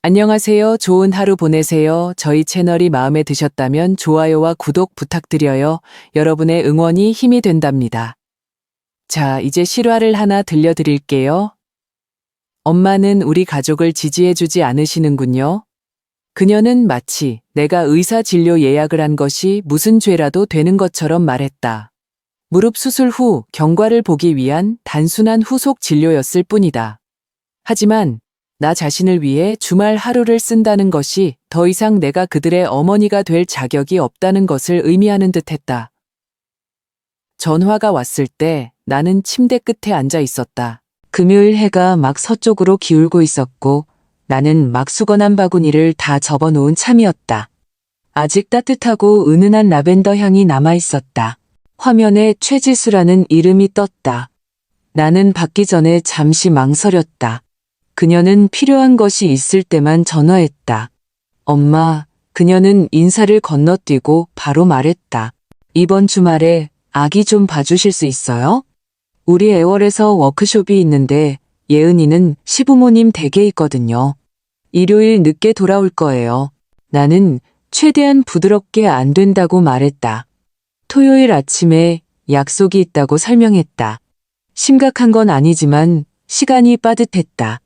안녕하세요. 좋은 하루 보내세요. 저희 채널이 마음에 드셨다면 좋아요와 구독 부탁드려요. 여러분의 응원이 힘이 된답니다. 자, 이제 실화를 하나 들려드릴게요. 엄마는 우리 가족을 지지해주지 않으시는군요. 그녀는 마치 내가 의사 진료 예약을 한 것이 무슨 죄라도 되는 것처럼 말했다. 무릎 수술 후 경과를 보기 위한 단순한 후속 진료였을 뿐이다. 하지만 나 자신을 위해 주말 하루를 쓴다는 것이 더 이상 내가 그들의 어머니가 될 자격이 없다는 것을 의미하는 듯했다. 전화가 왔을 때 나는 침대 끝에 앉아 있었다. 금요일 해가 막 서쪽으로 기울고 있었고 나는 막 수건한 바구니를 다 접어놓은 참이었다. 아직 따뜻하고 은은한 라벤더 향이 남아있었다. 화면에 최지수라는 이름이 떴다. 나는 받기 전에 잠시 망설였다. 그녀는 필요한 것이 있을 때만 전화했다. 엄마, 그녀는 인사를 건너뛰고 바로 말했다. 이번 주말에 아기 좀 봐주실 수 있어요? 우리 애월에서 워크숍이 있는데 예은이는 시부모님 댁에 있거든요. 일요일 늦게 돌아올 거예요. 나는 최대한 부드럽게 안 된다고 말했다. 토요일 아침에 약속이 있다고 설명했다. 심각한 건 아니지만 시간이 빠듯했다.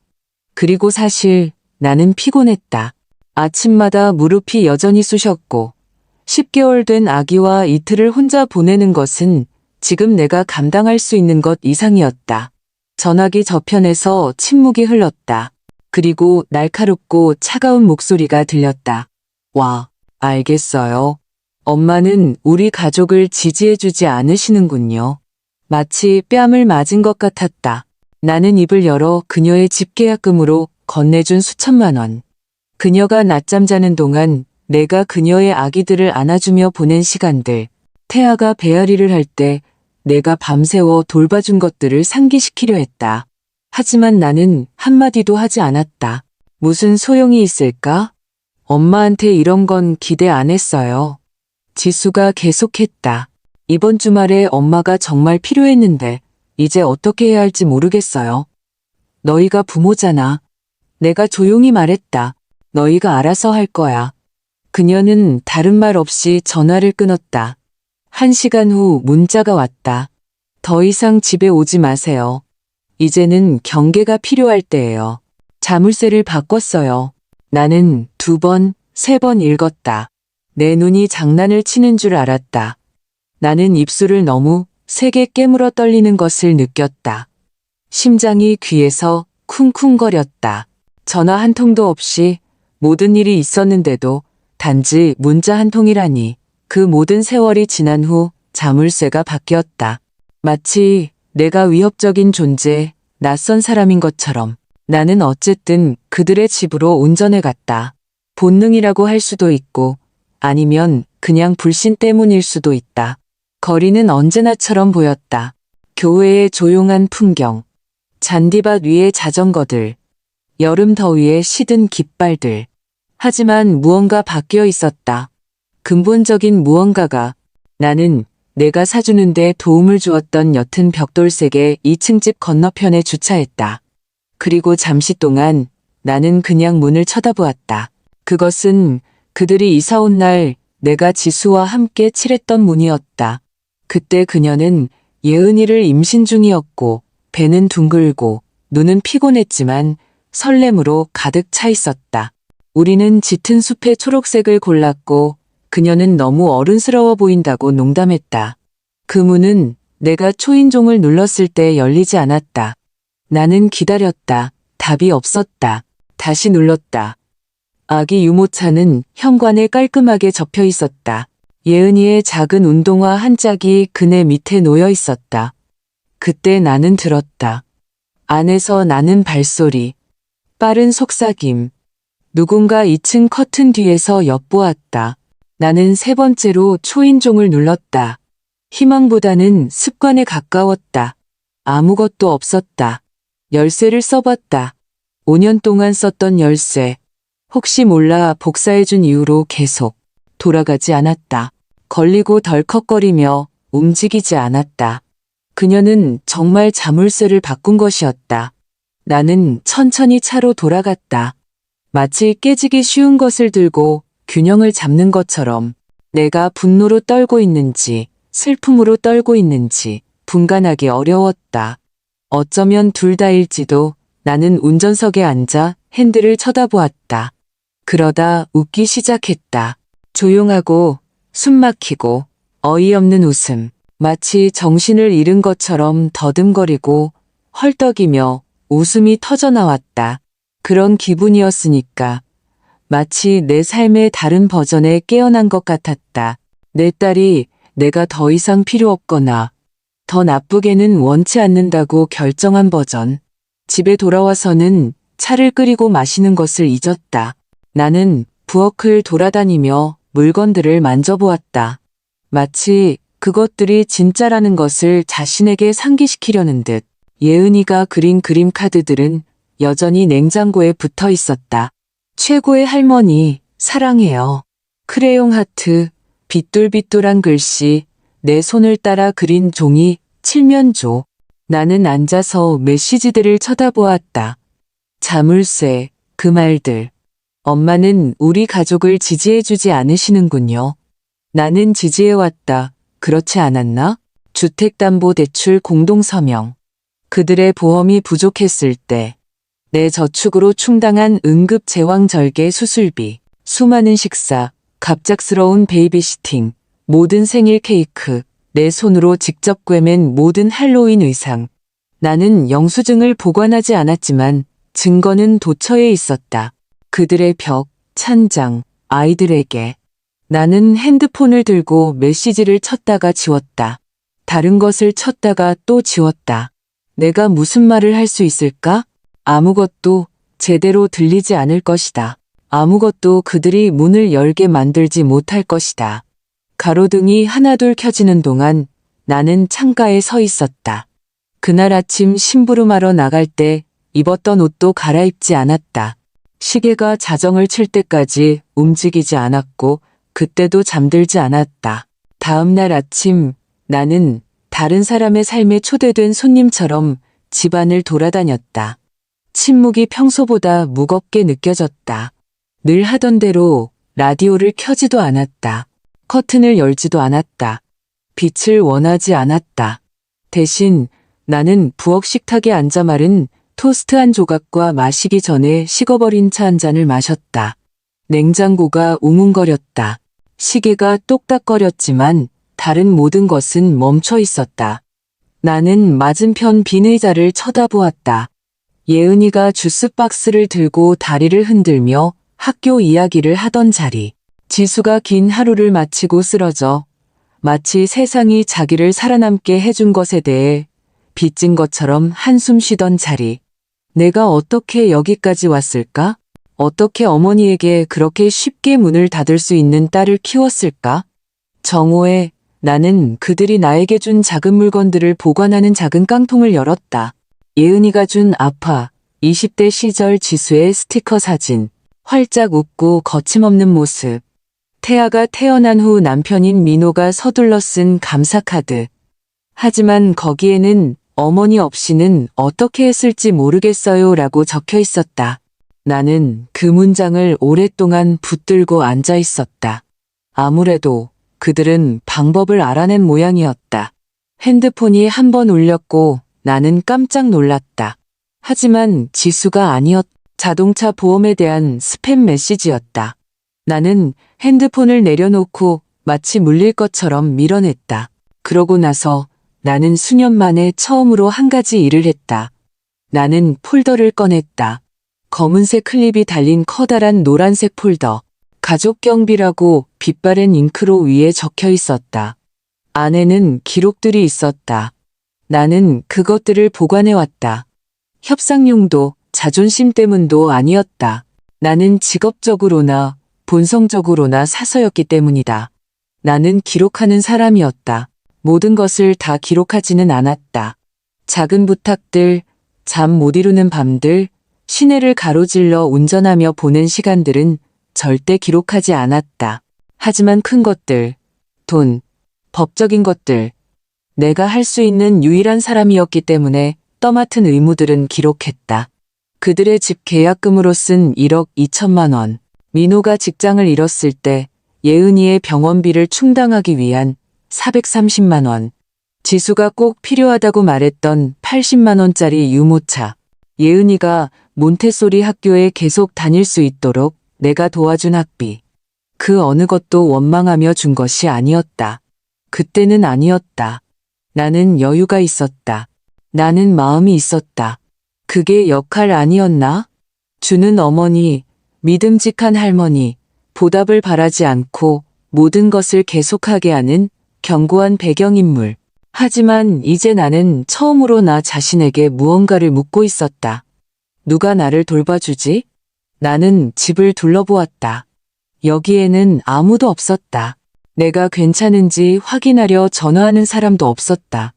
그리고 사실 나는 피곤했다. 아침마다 무릎이 여전히 쑤셨고 10개월 된 아기와 이틀을 혼자 보내는 것은 지금 내가 감당할 수 있는 것 이상이었다. 전화기 저편에서 침묵이 흘렀다. 그리고 날카롭고 차가운 목소리가 들렸다. 와, 알겠어요. 엄마는 우리 가족을 지지해주지 않으시는군요. 마치 뺨을 맞은 것 같았다. 나는 입을 열어 그녀의 집계약금으로 건네준 수천만 원. 그녀가 낮잠 자는 동안 내가 그녀의 아기들을 안아주며 보낸 시간들, 태아가 배앓이를 할 때 내가 밤새워 돌봐준 것들을 상기시키려 했다. 하지만 나는 한마디도 하지 않았다. 무슨 소용이 있을까? 엄마한테 이런 건 기대 안 했어요. 지수가 계속했다. 이번 주말에 엄마가 정말 필요했는데 이제 어떻게 해야 할지 모르겠어요. 너희가 부모잖아. 내가 조용히 말했다. 너희가 알아서 할 거야. 그녀는 다른 말 없이 전화를 끊었다. 1시간 후 문자가 왔다. 더 이상 집에 오지 마세요. 이제는 경계가 필요할 때예요. 자물쇠를 바꿨어요. 나는 2번, 3번 읽었다. 내 눈이 장난을 치는 줄 알았다. 나는 입술을 너무 세게 깨물어 떨리는 것을 느꼈다. 심장이 귀에서 쿵쿵거렸다. 전화 한 통도 없이 모든 일이 있었는데도 단지 문자 한 통이라니. 그 모든 세월이 지난 후 자물쇠가 바뀌었다. 마치 내가 위협적인 존재, 낯선 사람인 것처럼 나는 어쨌든 그들의 집으로 운전해 갔다. 본능이라고 할 수도 있고 아니면 그냥 불신 때문일 수도 있다. 거리는 언제나처럼 보였다. 교회의 조용한 풍경, 잔디밭 위의 자전거들, 여름 더위에 시든 깃발들. 하지만 무언가 바뀌어 있었다. 근본적인 무언가가. 나는 내가 사주는데 도움을 주었던 옅은 벽돌색의 2층 집 건너편에 주차했다. 그리고 잠시 동안 나는 그냥 문을 쳐다보았다. 그것은 그들이 이사 온 날 내가 지수와 함께 칠했던 문이었다. 그때 그녀는 예은이를 임신 중이었고 배는 둥글고 눈은 피곤했지만 설렘으로 가득 차 있었다. 우리는 짙은 숲의 초록색을 골랐고 그녀는 너무 어른스러워 보인다고 농담했다. 그 문은 내가 초인종을 눌렀을 때 열리지 않았다. 나는 기다렸다. 답이 없었다. 다시 눌렀다. 아기 유모차는 현관에 깔끔하게 접혀 있었다. 예은이의 작은 운동화 한 짝이 그네 밑에 놓여 있었다. 그때 나는 들었다. 안에서 나는 발소리, 빠른 속삭임. 누군가 2층 커튼 뒤에서 엿보았다. 나는 3번째로 초인종을 눌렀다. 희망보다는 습관에 가까웠다. 아무것도 없었다. 열쇠를 써봤다. 5년 동안 썼던 열쇠. 혹시 몰라 복사해준 이후로 계속 돌아가지 않았다. 걸리고 덜컥거리며 움직이지 않았다. 그녀는 정말 자물쇠를 바꾼 것이었다. 나는 천천히 차로 돌아갔다. 마치 깨지기 쉬운 것을 들고 균형을 잡는 것처럼 내가 분노로 떨고 있는지 슬픔으로 떨고 있는지 분간하기 어려웠다. 어쩌면 둘 다일지도. 나는 운전석에 앉아 핸들을 쳐다보았다. 그러다 웃기 시작했다. 조용하고 숨 막히고 어이없는 웃음. 마치 정신을 잃은 것처럼 더듬거리고 헐떡이며 웃음이 터져나왔다. 그런 기분이었으니까 마치 내 삶의 다른 버전에 깨어난 것 같았다. 내 딸이 내가 더 이상 필요 없거나 더 나쁘게는 원치 않는다고 결정한 버전. 집에 돌아와서는 차를 끓이고 마시는 것을 잊었다. 나는 부엌을 돌아다니며 물건들을 만져보았다. 마치 그것들이 진짜라는 것을 자신에게 상기시키려는 듯. 예은이가 그린 그림 카드들은 여전히 냉장고에 붙어 있었다. 최고의 할머니, 사랑해요. 크레용 하트, 빗돌빗돌한 글씨, 내 손을 따라 그린 종이, 칠면조. 나는 앉아서 메시지들을 쳐다보았다. 자물쇠, 그 말들. 엄마는 우리 가족을 지지해주지 않으시는군요. 나는 지지해왔다. 그렇지 않았나? 주택담보대출 공동서명. 그들의 보험이 부족했을 때 내 저축으로 충당한 응급제왕절개 수술비, 수많은 식사, 갑작스러운 베이비시팅, 모든 생일 케이크, 내 손으로 직접 꿰맨 모든 할로윈 의상. 나는 영수증을 보관하지 않았지만 증거는 도처에 있었다. 그들의 벽, 찬장, 아이들에게. 나는 핸드폰을 들고 메시지를 쳤다가 지웠다. 다른 것을 쳤다가 또 지웠다. 내가 무슨 말을 할 수 있을까? 아무것도 제대로 들리지 않을 것이다. 아무것도 그들이 문을 열게 만들지 못할 것이다. 가로등이 하나둘 켜지는 동안 나는 창가에 서 있었다. 그날 아침 심부름하러 나갈 때 입었던 옷도 갈아입지 않았다. 시계가 자정을 칠 때까지 움직이지 않았고 그때도 잠들지 않았다. 다음 날 아침 나는 다른 사람의 삶에 초대된 손님처럼 집안을 돌아다녔다. 침묵이 평소보다 무겁게 느껴졌다. 늘 하던 대로 라디오를 켜지도 않았다. 커튼을 열지도 않았다. 빛을 원하지 않았다. 대신 나는 부엌 식탁에 앉아 마른 토스트 한 조각과 마시기 전에 식어버린 차 한 잔을 마셨다. 냉장고가 웅웅거렸다. 시계가 똑딱거렸지만 다른 모든 것은 멈춰 있었다. 나는 맞은편 빈 의자를 쳐다보았다. 예은이가 주스 박스를 들고 다리를 흔들며 학교 이야기를 하던 자리. 지수가 긴 하루를 마치고 쓰러져 마치 세상이 자기를 살아남게 해준 것에 대해 빚진 것처럼 한숨 쉬던 자리. 내가 어떻게 여기까지 왔을까? 어떻게 어머니에게 그렇게 쉽게 문을 닫을 수 있는 딸을 키웠을까? 정오에 나는 그들이 나에게 준 작은 물건들을 보관하는 작은 깡통을 열었다. 예은이가 준 아파 20대 시절 지수의 스티커 사진. 활짝 웃고 거침없는 모습. 태아가 태어난 후 남편인 민호가 서둘러 쓴 감사 카드. 하지만 거기에는 어머니 없이는 어떻게 했을지 모르겠어요 라고 적혀 있었다. 나는 그 문장을 오랫동안 붙들고 앉아 있었다. 아무래도 그들은 방법을 알아낸 모양이었다. 핸드폰이 한 번 울렸고 나는 깜짝 놀랐다. 하지만 지수가 아니었다. 자동차 보험에 대한 스팸 메시지였다. 나는 핸드폰을 내려놓고 마치 물릴 것처럼 밀어냈다. 그러고 나서 나는 수년 만에 처음으로 한 가지 일을 했다. 나는 폴더를 꺼냈다. 검은색 클립이 달린 커다란 노란색 폴더. 가족경비라고 빛바랜 잉크로 위에 적혀 있었다. 안에는 기록들이 있었다. 나는 그것들을 보관해왔다. 협상용도 자존심 때문도 아니었다. 나는 직업적으로나 본성적으로나 사서였기 때문이다. 나는 기록하는 사람이었다. 모든 것을 다 기록하지는 않았다. 작은 부탁들, 잠 못 이루는 밤들, 시내를 가로질러 운전하며 보낸 시간들은 절대 기록하지 않았다. 하지만 큰 것들, 돈, 법적인 것들, 내가 할 수 있는 유일한 사람이었기 때문에 떠맡은 의무들은 기록했다. 그들의 집 계약금으로 쓴 1억 2천만 원. 민호가 직장을 잃었을 때 예은이의 병원비를 충당하기 위한 430만 원. 지수가 꼭 필요하다고 말했던 80만 원짜리 유모차. 예은이가 몬테소리 학교에 계속 다닐 수 있도록 내가 도와준 학비. 그 어느 것도 원망하며 준 것이 아니었다. 그때는 아니었다. 나는 여유가 있었다. 나는 마음이 있었다. 그게 역할 아니었나? 주는 어머니, 믿음직한 할머니, 보답을 바라지 않고 모든 것을 계속하게 하는 견고한 배경인물. 하지만 이제 나는 처음으로 나 자신에게 무언가를 묻고 있었다. 누가 나를 돌봐주지? 나는 집을 둘러보았다. 여기에는 아무도 없었다. 내가 괜찮은지 확인하려 전화하는 사람도 없었다.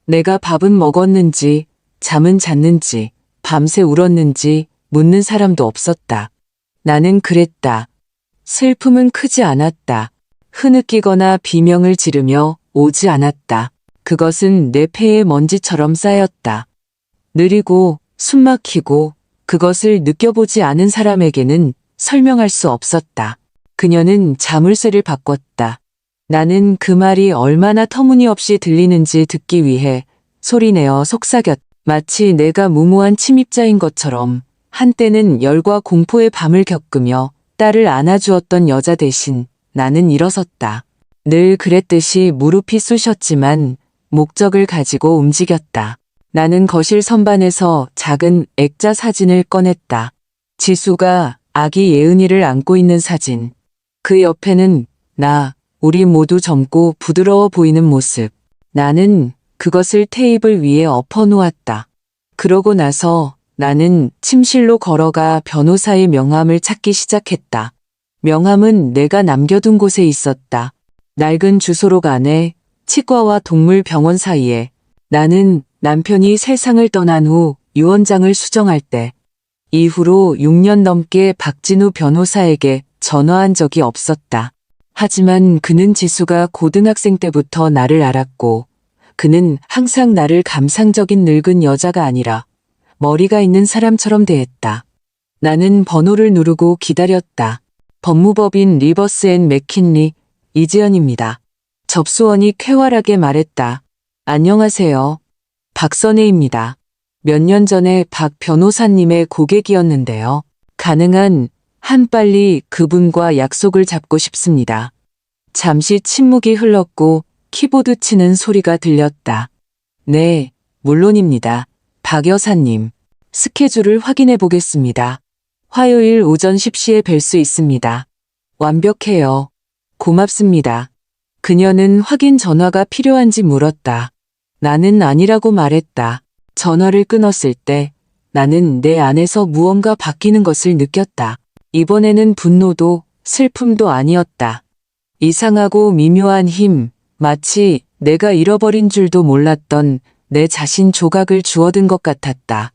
내가 밥은 먹었는지, 잠은 잤는지, 밤새 울었는지 묻는 사람도 없었다. 나는 그랬다. 슬픔은 크지 않았다. 흐느끼거나 비명을 지르며 오지 않았다. 그것은 내 폐에 먼지처럼 쌓였다. 느리고 숨막히고 그것을 느껴보지 않은 사람에게는 설명할 수 없었다. 그녀는 자물쇠를 바꿨다. 나는 그 말이 얼마나 터무니없이 들리는지 듣기 위해 소리내어 속삭였다. 마치 내가 무모한 침입자인 것처럼 한때는 열과 공포의 밤을 겪으며 딸을 안아주었던 여자 대신 나는 일어섰다. 늘 그랬듯이 무릎이 쑤셨지만 목적을 가지고 움직였다. 나는 거실 선반에서 작은 액자 사진을 꺼냈다. 지수가 아기 예은이를 안고 있는 사진. 그 옆에는 나, 우리 모두 젊고 부드러워 보이는 모습. 나는 그것을 테이블 위에 엎어놓았다. 그러고 나서 나는 침실로 걸어가 변호사의 명함을 찾기 시작했다. 명함은 내가 남겨둔 곳에 있었다. 낡은 주소록 안에 치과와 동물병원 사이에. 나는 남편이 세상을 떠난 후 유언장을 수정할 때 이후로 6년 넘게 박진우 변호사에게 전화한 적이 없었다. 하지만 그는 지수가 고등학생 때부터 나를 알았고 그는 항상 나를 감상적인 늙은 여자가 아니라 머리가 있는 사람처럼 대했다. 나는 번호를 누르고 기다렸다. 법무법인 리버스 앤 맥킨리 이지연입니다. 접수원이 쾌활하게 말했다. 안녕하세요. 박선혜입니다. 몇 년 전에 박 변호사님의 고객이었는데요. 가능한 한 빨리 그분과 약속을 잡고 싶습니다. 잠시 침묵이 흘렀고 키보드 치는 소리가 들렸다. 네, 물론입니다. 박 여사님. 스케줄을 확인해 보겠습니다. 화요일 오전 10시에 뵐 수 있습니다. 완벽해요. 고맙습니다. 그녀는 확인 전화가 필요한지 물었다. 나는 아니라고 말했다. 전화를 끊었을 때 나는 내 안에서 무언가 바뀌는 것을 느꼈다. 이번에는 분노도 슬픔도 아니었다. 이상하고 미묘한 힘, 마치 내가 잃어버린 줄도 몰랐던 내 자신 조각을 주워든 것 같았다.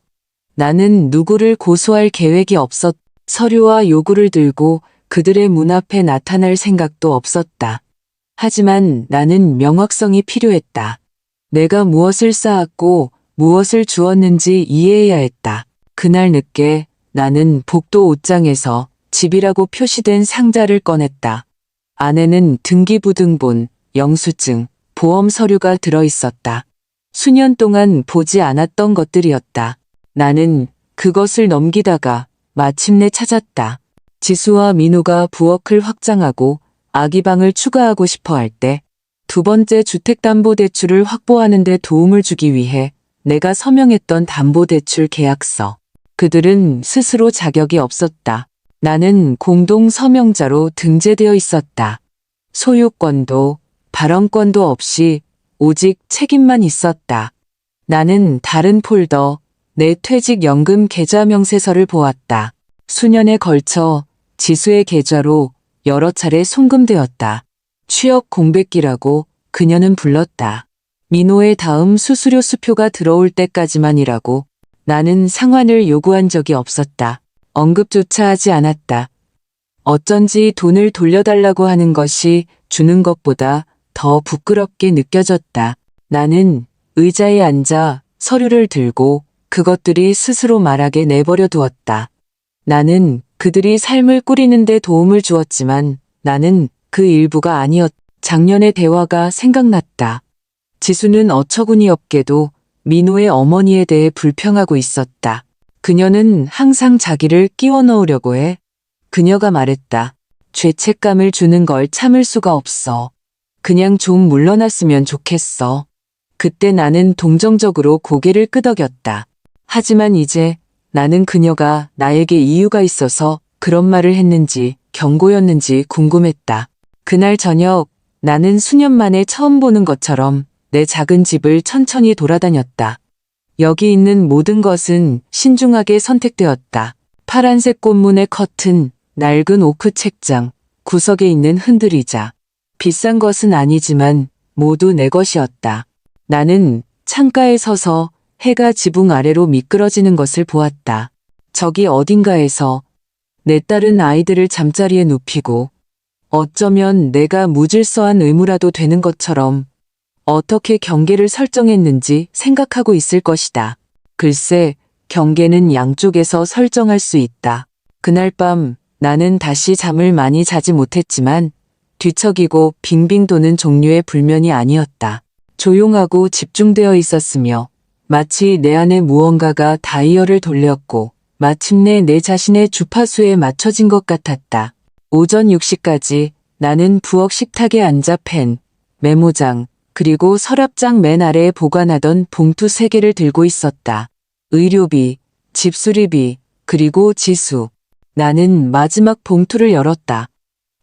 나는 누구를 고소할 계획이 없었, 서류와 요구를 들고 그들의 문 앞에 나타날 생각도 없었다. 하지만 나는 명확성이 필요했다. 내가 무엇을 쌓았고 무엇을 주었는지 이해해야 했다. 그날 늦게 나는 복도 옷장에서 집이라고 표시된 상자를 꺼냈다. 안에는 등기부등본, 영수증, 보험 서류가 들어있었다. 수년 동안 보지 않았던 것들이었다. 나는 그것을 넘기다가 마침내 찾았다. 지수와 민우가 부엌을 확장하고 아기방을 추가하고 싶어 할 때 두 번째 주택담보대출을 확보하는 데 도움을 주기 위해 내가 서명했던 담보대출 계약서. 그들은 스스로 자격이 없었다. 나는 공동 서명자로 등재되어 있었다. 소유권도 발언권도 없이 오직 책임만 있었다. 나는 다른 폴더, 내 퇴직연금 계좌 명세서를 보았다. 수년에 걸쳐 지수의 계좌로 여러 차례 송금되었다. 취업 공백기라고 그녀는 불렀다. 민호의 다음 수수료 수표가 들어올 때까지만이라고. 나는 상환을 요구한 적이 없었다. 언급조차 하지 않았다. 어쩐지 돈을 돌려달라고 하는 것이 주는 것보다 더 부끄럽게 느껴졌다. 나는 의자에 앉아 서류를 들고 그것들이 스스로 말하게 내버려 두었다. 나는 그들이 삶을 꾸리는데 도움을 주었지만 나는 그 일부가 아니었다. 작년의 대화가 생각났다. 지수는 어처구니없게도 민호의 어머니에 대해 불평하고 있었다. 그녀는 항상 자기를 끼워 넣으려고 해. 그녀가 말했다. 죄책감을 주는 걸 참을 수가 없어. 그냥 좀 물러났으면 좋겠어. 그때 나는 동정적으로 고개를 끄덕였다. 하지만 이제 나는 그녀가 나에게 이유가 있어서 그런 말을 했는지 경고였는지 궁금했다. 그날 저녁 나는 수년 만에 처음 보는 것처럼 내 작은 집을 천천히 돌아다녔다. 여기 있는 모든 것은 신중하게 선택되었다. 파란색 꽃무늬 커튼, 낡은 오크 책장, 구석에 있는 흔들의자. 비싼 것은 아니지만 모두 내 것이었다. 나는 창가에 서서 해가 지붕 아래로 미끄러지는 것을 보았다. 저기 어딘가에서 내 딸은 아이들을 잠자리에 눕히고 어쩌면 내가 무질서한 의무라도 되는 것처럼 어떻게 경계를 설정했는지 생각하고 있을 것이다. 글쎄, 경계는 양쪽에서 설정할 수 있다. 그날 밤 나는 다시 잠을 많이 자지 못했지만 뒤척이고 빙빙 도는 종류의 불면이 아니었다. 조용하고 집중되어 있었으며 마치 내 안에 무언가가 다이얼을 돌렸고 마침내 내 자신의 주파수에 맞춰진 것 같았다. 오전 6시까지 나는 부엌 식탁에 앉아 펜, 메모장, 그리고 서랍장 맨 아래에 보관하던 봉투 3개를 들고 있었다. 의료비, 집수리비, 그리고 지수. 나는 마지막 봉투를 열었다.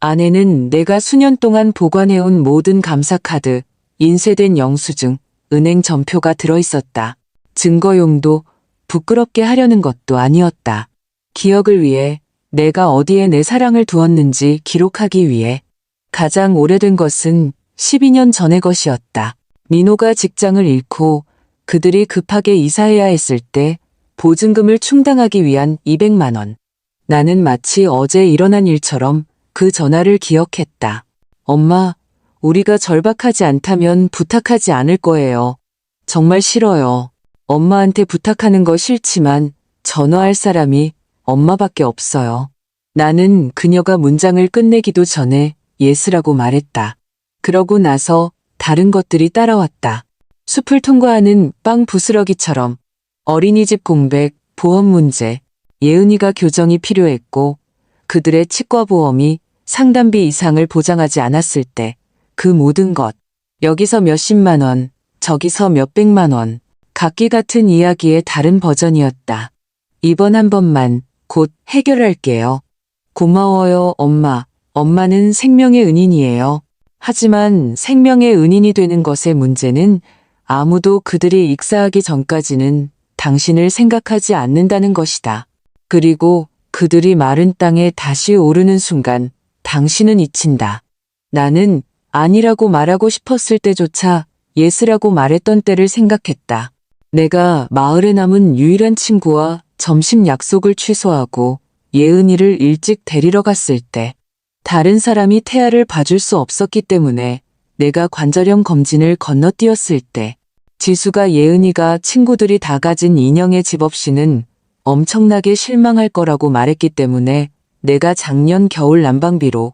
안에는 내가 수년 동안 보관해온 모든 감사카드, 인쇄된 영수증, 은행 전표가 들어있었다. 증거용도 부끄럽게 하려는 것도 아니었다. 기억을 위해 내가 어디에 내 사랑을 두었는지 기록하기 위해. 가장 오래된 것은 12년 전의 것이었다. 민호가 직장을 잃고 그들이 급하게 이사해야 했을 때 보증금을 충당하기 위한 200만 원. 나는 마치 어제 일어난 일처럼 그 전화를 기억했다. 엄마, 우리가 절박하지 않다면 부탁하지 않을 거예요. 정말 싫어요. 엄마한테 부탁하는 거 싫지만 전화할 사람이 엄마밖에 없어요. 나는 그녀가 문장을 끝내기도 전에 예스라고 말했다. 그러고 나서 다른 것들이 따라왔다. 숲을 통과하는 빵 부스러기처럼 어린이집 공백, 보험 문제, 예은이가 교정이 필요했고 그들의 치과보험이 상담비 이상을 보장하지 않았을 때 그 모든 것, 여기서 몇십만 원, 저기서 몇백만 원, 각기 같은 이야기의 다른 버전이었다. 이번 한 번만 곧 해결할게요. 고마워요, 엄마. 엄마는 생명의 은인이에요. 하지만 생명의 은인이 되는 것의 문제는 아무도 그들이 익사하기 전까지는 당신을 생각하지 않는다는 것이다. 그리고 그들이 마른 땅에 다시 오르는 순간 당신은 잊힌다. 나는 아니라고 말하고 싶었을 때조차 예스라고 말했던 때를 생각했다. 내가 마을에 남은 유일한 친구와 점심 약속을 취소하고 예은이를 일찍 데리러 갔을 때 다른 사람이 태아를 봐줄 수 없었기 때문에 내가 관절염 검진을 건너뛰었을 때 지수가 예은이가 친구들이 다 가진 인형의 집 없이는 엄청나게 실망할 거라고 말했기 때문에 내가 작년 겨울 난방비로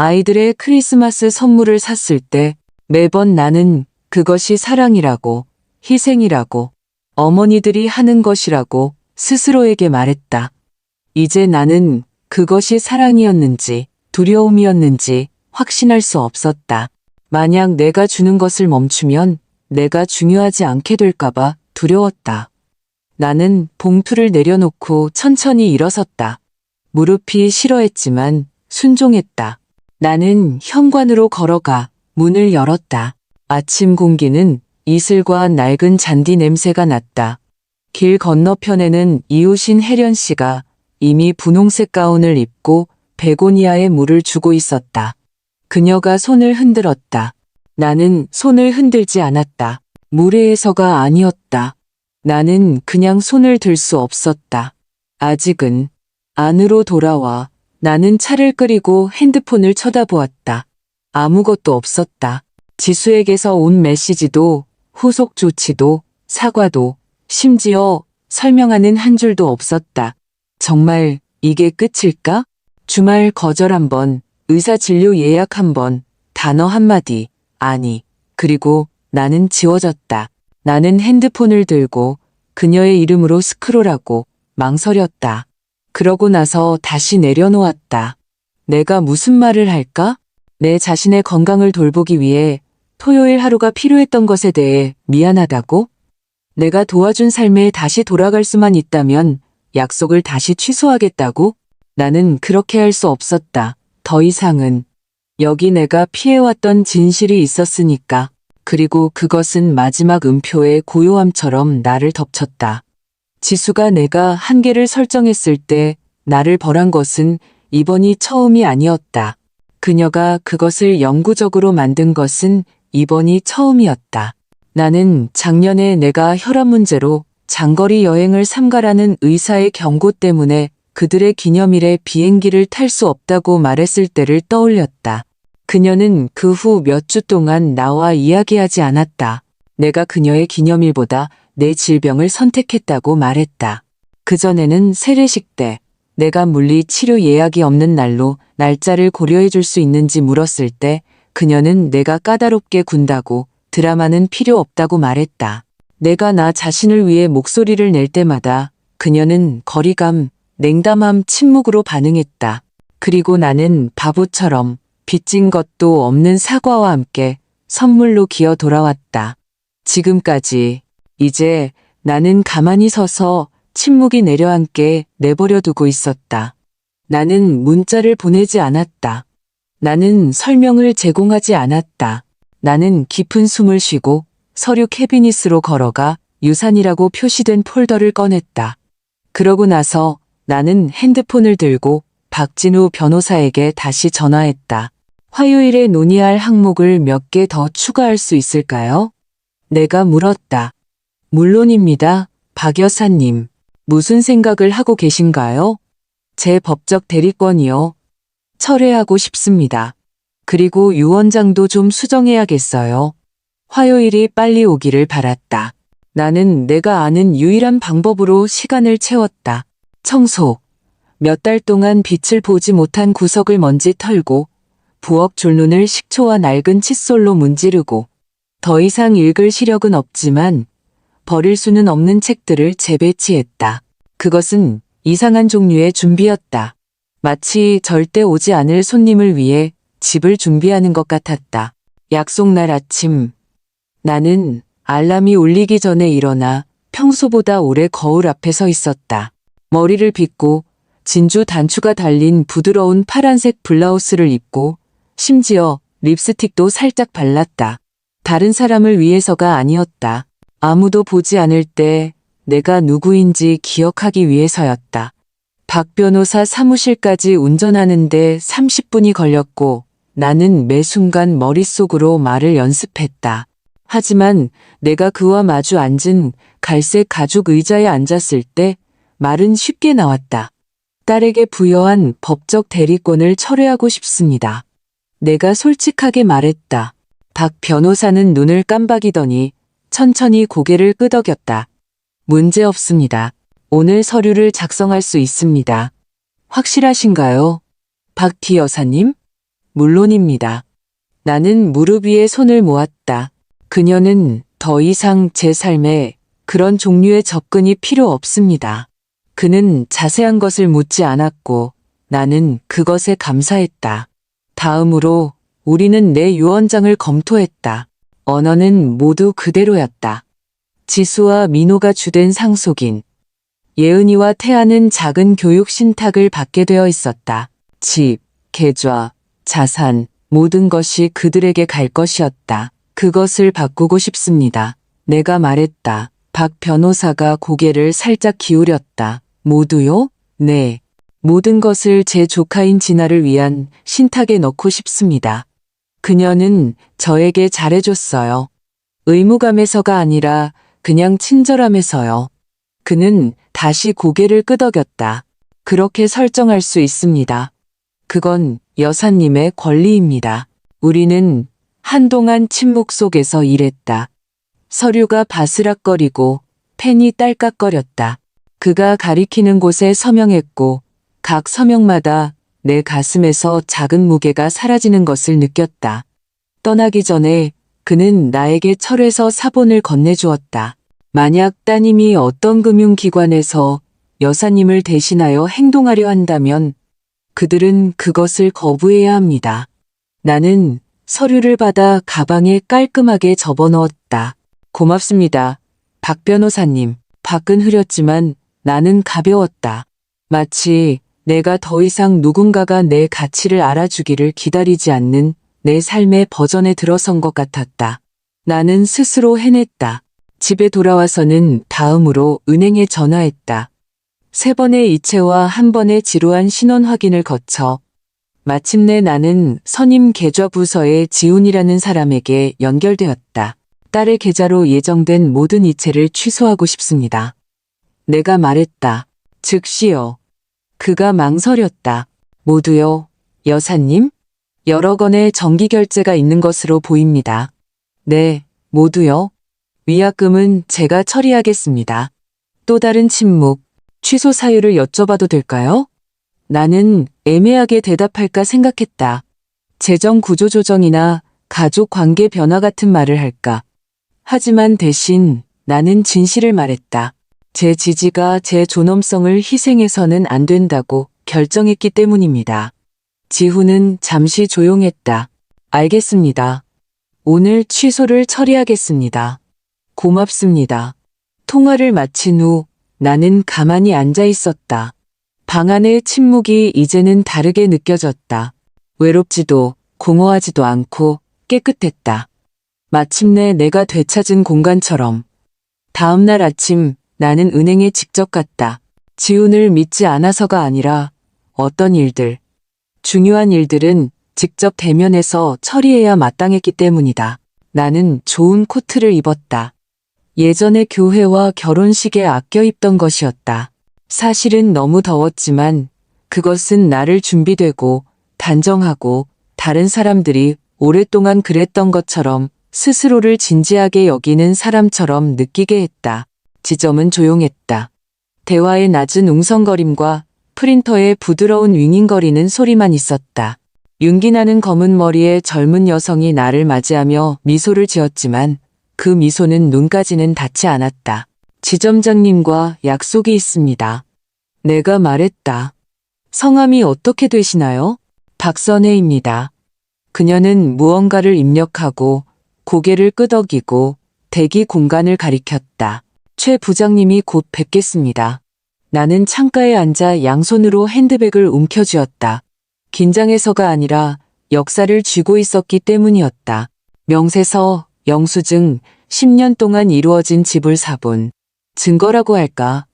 아이들의 크리스마스 선물을 샀을 때 매번 나는 그것이 사랑이라고, 희생이라고, 어머니들이 하는 것이라고 스스로에게 말했다. 이제 나는 그것이 사랑이었는지 두려움이었는지 확신할 수 없었다. 만약 내가 주는 것을 멈추면 내가 중요하지 않게 될까봐 두려웠다. 나는 봉투를 내려놓고 천천히 일어섰다. 무릎이 싫어했지만 순종했다. 나는 현관으로 걸어가 문을 열었다. 아침 공기는 이슬과 낡은 잔디 냄새가 났다. 길 건너편에는 이웃인 혜련 씨가 이미 분홍색 가운을 입고 베고니아에 물을 주고 있었다. 그녀가 손을 흔들었다. 나는 손을 흔들지 않았다. 무례해서가 아니었다. 나는 그냥 손을 들 수 없었다. 아직은. 안으로 돌아와 나는 차를 끄리고 핸드폰을 쳐다보았다. 아무것도 없었다. 지수에게서 온 메시지도 후속 조치도 사과도 심지어 설명하는 한 줄도 없었다. 정말 이게 끝일까? 주말 거절 한 번, 의사 진료 예약 한 번, 단어 한마디, 아니, 그리고 나는 지워졌다. 나는 핸드폰을 들고 그녀의 이름으로 스크롤하고 망설였다. 그러고 나서 다시 내려놓았다. 내가 무슨 말을 할까? 내 자신의 건강을 돌보기 위해 토요일 하루가 필요했던 것에 대해 미안하다고? 내가 도와준 삶에 다시 돌아갈 수만 있다면 약속을 다시 취소하겠다고? 나는 그렇게 할 수 없었다. 더 이상은. 여기 내가 피해왔던 진실이 있었으니까. 그리고 그것은 마지막 음표의 고요함처럼 나를 덮쳤다. 지수가 내가 한계를 설정했을 때 나를 벌한 것은 이번이 처음이 아니었다. 그녀가 그것을 영구적으로 만든 것은 이번이 처음이었다. 나는 작년에 내가 혈압 문제로 장거리 여행을 삼가라는 의사의 경고 때문에 그들의 기념일에 비행기를 탈 수 없다고 말했을 때를 떠올렸다. 그녀는 그 후 몇 주 동안 나와 이야기하지 않았다. 내가 그녀의 기념일보다 내 질병을 선택했다고 말했다. 그전에는 세례식 때 내가 물리 치료 예약이 없는 날로 날짜를 고려해 줄 수 있는지 물었을 때 그녀는 내가 까다롭게 군다고 드라마는 필요 없다고 말했다. 내가 나 자신을 위해 목소리를 낼 때마다 그녀는 거리감, 냉담함, 침묵으로 반응했다. 그리고 나는 바보처럼 빚진 것도 없는 사과와 함께 선물로 기어 돌아왔다. 지금까지 이제 나는 가만히 서서 침묵이 내려앉게 내버려 두고 있었다. 나는 문자를 보내지 않았다. 나는 설명을 제공하지 않았다. 나는 깊은 숨을 쉬고 서류 캐비닛으로 걸어가 유산이라고 표시된 폴더를 꺼냈다. 그러고 나서 나는 핸드폰을 들고 박진우 변호사에게 다시 전화했다. 화요일에 논의할 항목을 몇 개 더 추가할 수 있을까요? 내가 물었다. 물론입니다, 박 여사님. 무슨 생각을 하고 계신가요? 제 법적 대리권이요. 철회하고 싶습니다. 그리고 유 원장도 좀 수정해야겠어요. 화요일이 빨리 오기를 바랐다. 나는 내가 아는 유일한 방법으로 시간을 채웠다. 청소. 몇 달 동안 빛을 보지 못한 구석을 먼지 털고 부엌 줄눈을 식초와 낡은 칫솔로 문지르고 더 이상 읽을 시력은 없지만 버릴 수는 없는 책들을 재배치했다. 그것은 이상한 종류의 준비였다. 마치 절대 오지 않을 손님을 위해 집을 준비하는 것 같았다. 약속날 아침. 나는 알람이 울리기 전에 일어나 평소보다 오래 거울 앞에 서 있었다. 머리를 빗고 진주 단추가 달린 부드러운 파란색 블라우스를 입고 심지어 립스틱도 살짝 발랐다. 다른 사람을 위해서가 아니었다. 아무도 보지 않을 때 내가 누구인지 기억하기 위해서였다. 박 변호사 사무실까지 운전하는데 30분이 걸렸고 나는 매 순간 머릿속으로 말을 연습했다. 하지만 내가 그와 마주 앉은 갈색 가죽 의자에 앉았을 때 말은 쉽게 나왔다. 딸에게 부여한 법적 대리권을 철회하고 싶습니다. 내가 솔직하게 말했다. 박 변호사는 눈을 깜박이더니 천천히 고개를 끄덕였다. 문제 없습니다. 오늘 서류를 작성할 수 있습니다. 확실하신가요? 박티 여사님? 물론입니다. 나는 무릎 위에 손을 모았다. 그녀는 더 이상 제 삶에 그런 종류의 접근이 필요 없습니다. 그는 자세한 것을 묻지 않았고 나는 그것에 감사했다. 다음으로 우리는 내 유언장을 검토했다. 언어는 모두 그대로였다. 지수와 민호가 주된 상속인. 예은이와 태아는 작은 교육 신탁을 받게 되어 있었다. 집, 계좌, 자산, 모든 것이 그들에게 갈 것이었다. 그것을 바꾸고 싶습니다. 내가 말했다. 박 변호사가 고개를 살짝 기울였다. 모두요? 네. 모든 것을 제 조카인 진아를 위한 신탁에 넣고 싶습니다. 그녀는 저에게 잘해줬어요. 의무감에서가 아니라 그냥 친절함에서요. 그는 다시 고개를 끄덕였다. 그렇게 설정할 수 있습니다. 그건 여사님의 권리입니다. 우리는 한동안 침묵 속에서 일했다. 서류가 바스락거리고 펜이 딸깍거렸다. 그가 가리키는 곳에 서명했고 각 서명마다 내 가슴에서 작은 무게가 사라지는 것을 느꼈다. 떠나기 전에 그는 나에게 철회서 사본을 건네주었다. 만약 따님이 어떤 금융기관에서 여사님을 대신하여 행동하려 한다면 그들은 그것을 거부해야 합니다. 나는 서류를 받아 가방에 깔끔하게 접어넣었다. 고맙습니다. 박 변호사님. 밖은 흐렸지만 나는 가벼웠다. 마치 내가 더 이상 누군가가 내 가치를 알아주기를 기다리지 않는 내 삶의 버전에 들어선 것 같았다. 나는 스스로 해냈다. 집에 돌아와서는 다음으로 은행에 전화했다. 3번의 이체와 1번의 지루한 신원 확인을 거쳐 마침내 나는 선임 계좌부서의 지훈이라는 사람에게 연결되었다. 딸의 계좌로 예정된 모든 이체를 취소하고 싶습니다. 내가 말했다. 즉시요. 그가 망설였다. 모두요, 여사님? 여러 건의 정기결제가 있는 것으로 보입니다. 네, 모두요. 위약금은 제가 처리하겠습니다. 또 다른 침묵. 취소 사유를 여쭤봐도 될까요? 나는 애매하게 대답할까 생각했다. 재정 구조 조정이나 가족 관계 변화 같은 말을 할까. 하지만 대신 나는 진실을 말했다. 제 지지가 제 존엄성을 희생해서는 안 된다고 결정했기 때문입니다. 지훈은 잠시 조용했다. 알겠습니다. 오늘 취소를 처리하겠습니다. 고맙습니다. 통화를 마친 후 나는 가만히 앉아 있었다. 방 안의 침묵이 이제는 다르게 느껴졌다. 외롭지도 공허하지도 않고 깨끗했다. 마침내 내가 되찾은 공간처럼. 다음 날 아침 나는 은행에 직접 갔다. 지훈을 믿지 않아서가 아니라 어떤 일들, 중요한 일들은 직접 대면해서 처리해야 마땅했기 때문이다. 나는 좋은 코트를 입었다. 예전의 교회와 결혼식에 아껴 입던 것이었다. 사실은 너무 더웠지만 그것은 나를 준비되고 단정하고 다른 사람들이 오랫동안 그랬던 것처럼 스스로를 진지하게 여기는 사람처럼 느끼게 했다. 지점은 조용했다. 대화의 낮은 웅성거림과 프린터의 부드러운 윙윙거리는 소리만 있었다. 윤기나는 검은 머리의 젊은 여성이 나를 맞이하며 미소를 지었지만 그 미소는 눈까지는 닿지 않았다. 지점장님과 약속이 있습니다. 내가 말했다. 성함이 어떻게 되시나요? 박선혜입니다. 그녀는 무언가를 입력하고 고개를 끄덕이고 대기 공간을 가리켰다. 최 부장님이 곧 뵙겠습니다. 나는 창가에 앉아 양손으로 핸드백을 움켜쥐었다. 긴장해서가 아니라 역사를 쥐고 있었기 때문이었다. 명세서, 영수증, 10년 동안 이루어진 지불 사본. 증거라고 할까?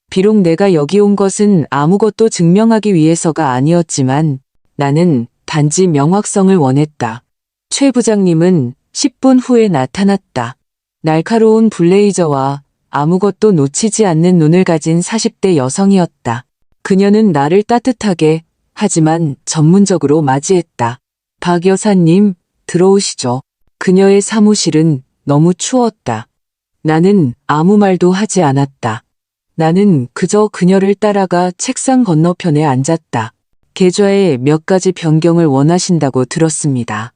비록 내가 여기 온 것은 아무것도 증명하기 위해서가 아니었지만 나는 단지 명확성을 원했다. 최 부장님은 10분 후에 나타났다. 날카로운 블레이저와 아무것도 놓치지 않는 눈을 가진 40대 여성이었다. 그녀는 나를 따뜻하게 하지만 전문적으로 맞이했다. 박 여사님, 들어오시죠. 그녀의 사무실은 너무 추웠다. 나는 아무 말도 하지 않았다. 나는 그저 그녀를 따라가 책상 건너편에 앉았다. 계좌에 몇 가지 변경을 원하신다고 들었습니다.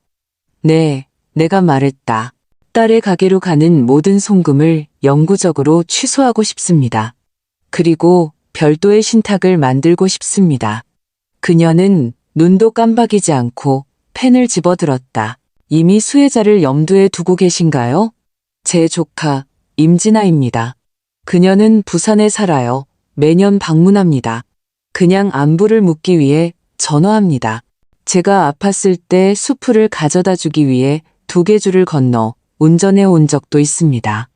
네, 내가 말했다. 딸의 가게로 가는 모든 송금을 영구적으로 취소하고 싶습니다. 그리고 별도의 신탁을 만들고 싶습니다. 그녀는 눈도 깜박이지 않고 펜을 집어들었다. 이미 수혜자를 염두에 두고 계신가요? 제 조카 임진아입니다. 그녀는 부산에 살아요. 매년 방문합니다. 그냥 안부를 묻기 위해 전화합니다. 제가 아팠을 때 수프를 가져다 주기 위해 2개 줄을 건너 운전해 온 적도 있습니다.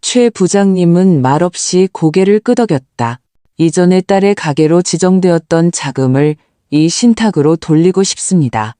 최 부장님은 말없이 고개를 끄덕였다. 이전에 딸의 가게로 지정되었던 자금을 이 신탁으로 돌리고 싶습니다.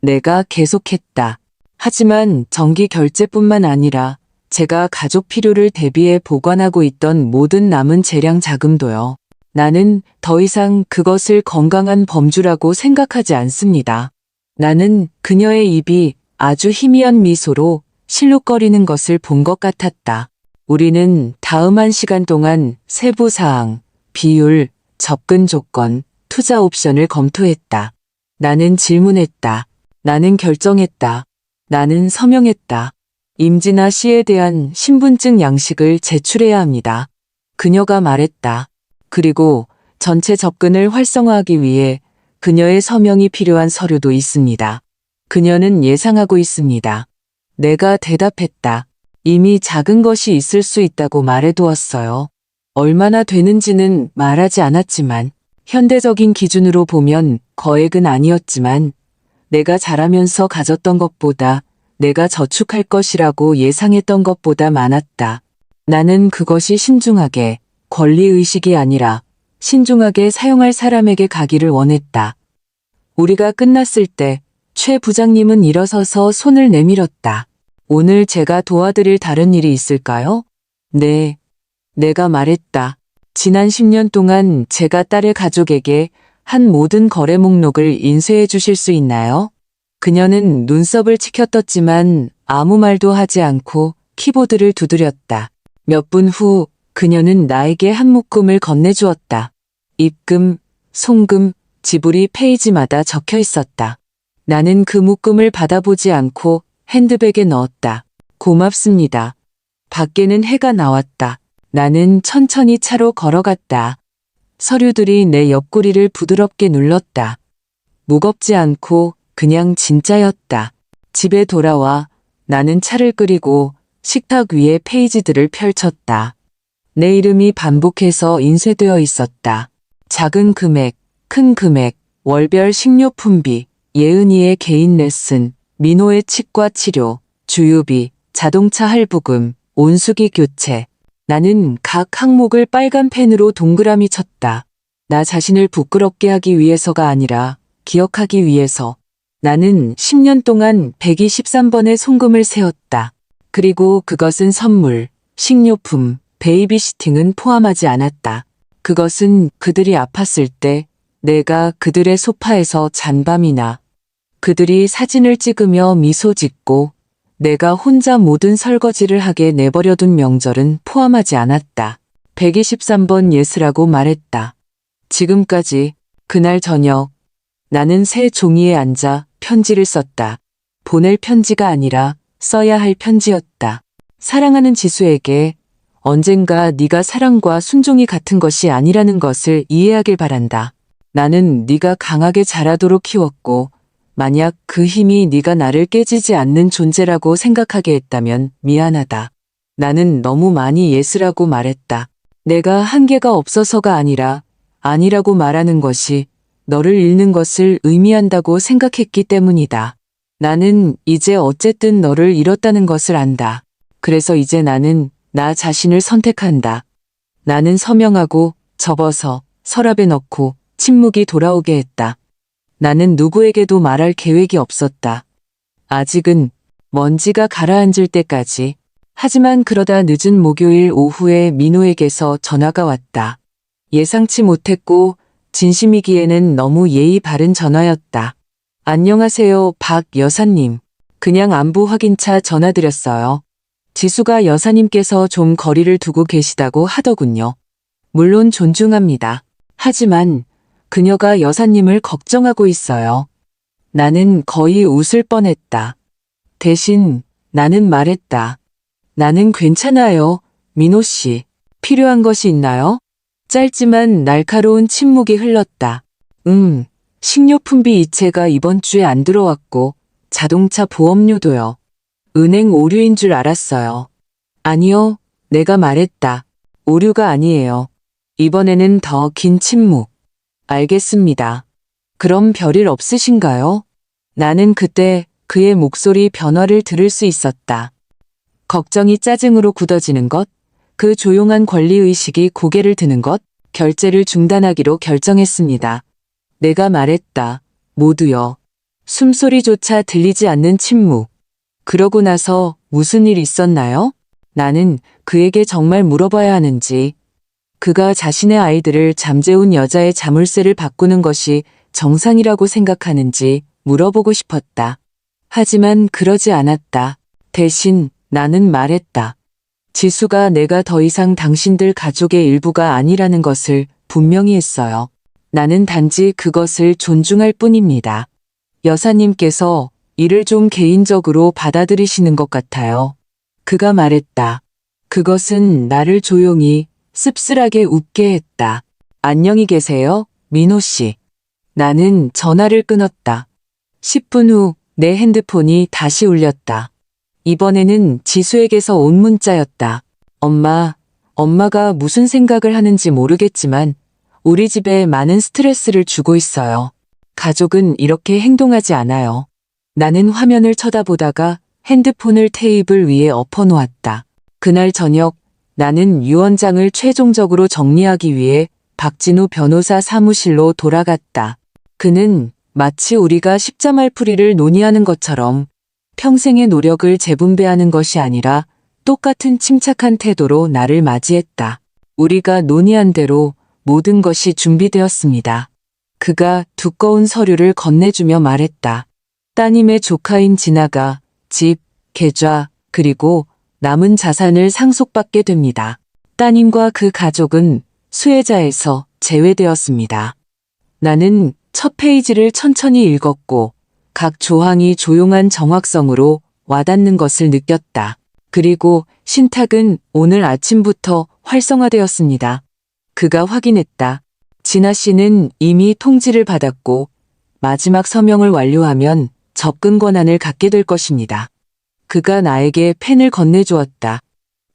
내가 계속했다. 하지만 정기 결제뿐만 아니라 제가 가족 필요를 대비해 보관하고 있던 모든 남은 재량 자금도요. 나는 더 이상 그것을 건강한 범주라고 생각하지 않습니다. 나는 그녀의 입이 아주 희미한 미소로 실룩거리는 것을 본 것 같았다. 우리는 다음 1시간 동안 세부 사항, 비율, 접근 조건, 투자 옵션을 검토했다. 나는 질문했다. 나는 결정했다. 나는 서명했다. 임진아 씨에 대한 신분증 양식을 제출해야 합니다. 그녀가 말했다. 그리고 전체 접근을 활성화하기 위해 그녀의 서명이 필요한 서류도 있습니다. 그녀는 예상하고 있습니다. 내가 대답했다. 이미 작은 것이 있을 수 있다고 말해두었어요. 얼마나 되는지는 말하지 않았지만 현대적인 기준으로 보면 거액은 아니었지만 내가 자라면서 가졌던 것보다 내가 저축할 것이라고 예상했던 것보다 많았다. 나는 그것이 신중하게, 권리의식이 아니라 신중하게 사용할 사람에게 가기를 원했다. 우리가 끝났을 때 최 부장님은 일어서서 손을 내밀었다. 오늘 제가 도와드릴 다른 일이 있을까요? 네. 내가 말했다. 지난 10년 동안 제가 딸의 가족에게 한 모든 거래 목록을 인쇄해 주실 수 있나요? 그녀는 눈썹을 치켜떴지만 아무 말도 하지 않고 키보드를 두드렸다. 몇 분 후 그녀는 나에게 한 묶음을 건네주었다. 입금, 송금, 지불이 페이지마다 적혀 있었다. 나는 그 묶음을 받아보지 않고 핸드백에 넣었다. 고맙습니다. 밖에는 해가 나왔다. 나는 천천히 차로 걸어갔다. 서류들이 내 옆구리를 부드럽게 눌렀다. 무겁지 않고 그냥 진짜였다. 집에 돌아와 나는 차를 끓이고 식탁 위에 페이지들을 펼쳤다. 내 이름이 반복해서 인쇄되어 있었다. 작은 금액, 큰 금액, 월별 식료품비, 예은이의 개인 레슨, 민호의 치과 치료, 주유비, 자동차 할부금, 온수기 교체. 나는 각 항목을 빨간 펜으로 동그라미 쳤다. 나 자신을 부끄럽게 하기 위해서가 아니라 기억하기 위해서. 나는 10년 동안 123번의 송금을 세웠다. 그리고 그것은 선물, 식료품, 베이비시팅은 포함하지 않았다. 그것은 그들이 아팠을 때 내가 그들의 소파에서 잔 밤이나 그들이 사진을 찍으며 미소 짓고 내가 혼자 모든 설거지를 하게 내버려둔 명절은 포함하지 않았다. 123번 예스라고 말했다. 지금까지 그날 저녁 나는 새 종이에 앉아 편지를 썼다. 보낼 편지가 아니라 써야 할 편지였다. 사랑하는 지수에게 언젠가 네가 사랑과 순종이 같은 것이 아니라는 것을 이해하길 바란다. 나는 네가 강하게 자라도록 키웠고 만약 그 힘이 네가 나를 깨지지 않는 존재라고 생각하게 했다면 미안하다. 나는 너무 많이 예스라고 말했다. 내가 한계가 없어서가 아니라 아니라고 말하는 것이 너를 잃는 것을 의미한다고 생각했기 때문이다. 나는 이제 어쨌든 너를 잃었다는 것을 안다. 그래서 이제 나는 나 자신을 선택한다. 나는 서명하고 접어서 서랍에 넣고 침묵이 돌아오게 했다. 나는 누구에게도 말할 계획이 없었다. 아직은 먼지가 가라앉을 때까지. 하지만 그러다 늦은 목요일 오후에 민호에게서 전화가 왔다. 예상치 못했고 진심이기에는 너무 예의 바른 전화였다. 안녕하세요, 박 여사님. 그냥 안부 확인차 전화드렸어요. 지수가 여사님께서 좀 거리를 두고 계시다고 하더군요. 물론 존중합니다. 하지만 그녀가 여사님을 걱정하고 있어요. 나는 거의 웃을 뻔했다. 대신 나는 말했다. 나는 괜찮아요, 민호 씨. 필요한 것이 있나요? 짧지만 날카로운 침묵이 흘렀다. 식료품비 이체가 이번 주에 안 들어왔고 자동차 보험료도요. 은행 오류인 줄 알았어요. 아니요, 내가 말했다. 오류가 아니에요. 이번에는 더 긴 침묵. 알겠습니다. 그럼 별일 없으신가요? 나는 그때 그의 목소리 변화를 들을 수 있었다. 걱정이 짜증으로 굳어지는 것, 그 조용한 권리의식이 고개를 드는 것, 결제를 중단하기로 결정했습니다. 내가 말했다. 모두요. 숨소리조차 들리지 않는 침묵. 그러고 나서 무슨 일 있었나요? 나는 그에게 정말 물어봐야 하는지, 그가 자신의 아이들을 잠재운 여자의 자물쇠를 바꾸는 것이 정상이라고 생각하는지 물어보고 싶었다. 하지만 그러지 않았다. 대신 나는 말했다. 지수가 내가 더 이상 당신들 가족의 일부가 아니라는 것을 분명히 했어요. 나는 단지 그것을 존중할 뿐입니다. 여사님께서 이를 좀 개인적으로 받아들이시는 것 같아요. 그가 말했다. 그것은 나를 조용히 씁쓸하게 웃게 했다. 안녕히 계세요, 민호 씨. 나는 전화를 끊었다. 10분 후 내 핸드폰이 다시 울렸다. 이번에는 지수에게서 온 문자였다. 엄마가 무슨 생각을 하는지 모르겠지만 우리 집에 많은 스트레스를 주고 있어요. 가족은 이렇게 행동하지 않아요. 나는 화면을 쳐다보다가 핸드폰을 테이블 위에 엎어놓았다. 그날 저녁 나는 유언장을 최종적으로 정리하기 위해 박진우 변호사 사무실로 돌아갔다. 그는 마치 우리가 십자말풀이를 논의하는 것처럼 평생의 노력을 재분배하는 것이 아니라 똑같은 침착한 태도로 나를 맞이했다. 우리가 논의한 대로 모든 것이 준비되었습니다. 그가 두꺼운 서류를 건네주며 말했다. 따님의 조카인 진아가 집, 계좌, 그리고 남은 자산을 상속받게 됩니다. 따님과 그 가족은 수혜자에서 제외되었습니다. 나는 첫 페이지를 천천히 읽었고 각 조항이 조용한 정확성으로 와닿는 것을 느꼈다. 그리고 신탁은 오늘 아침부터 활성화되었습니다. 그가 확인했다. 진아 씨는 이미 통지를 받았고 마지막 서명을 완료하면 접근 권한을 갖게 될 것입니다. 그가 나에게 펜을 건네주었다.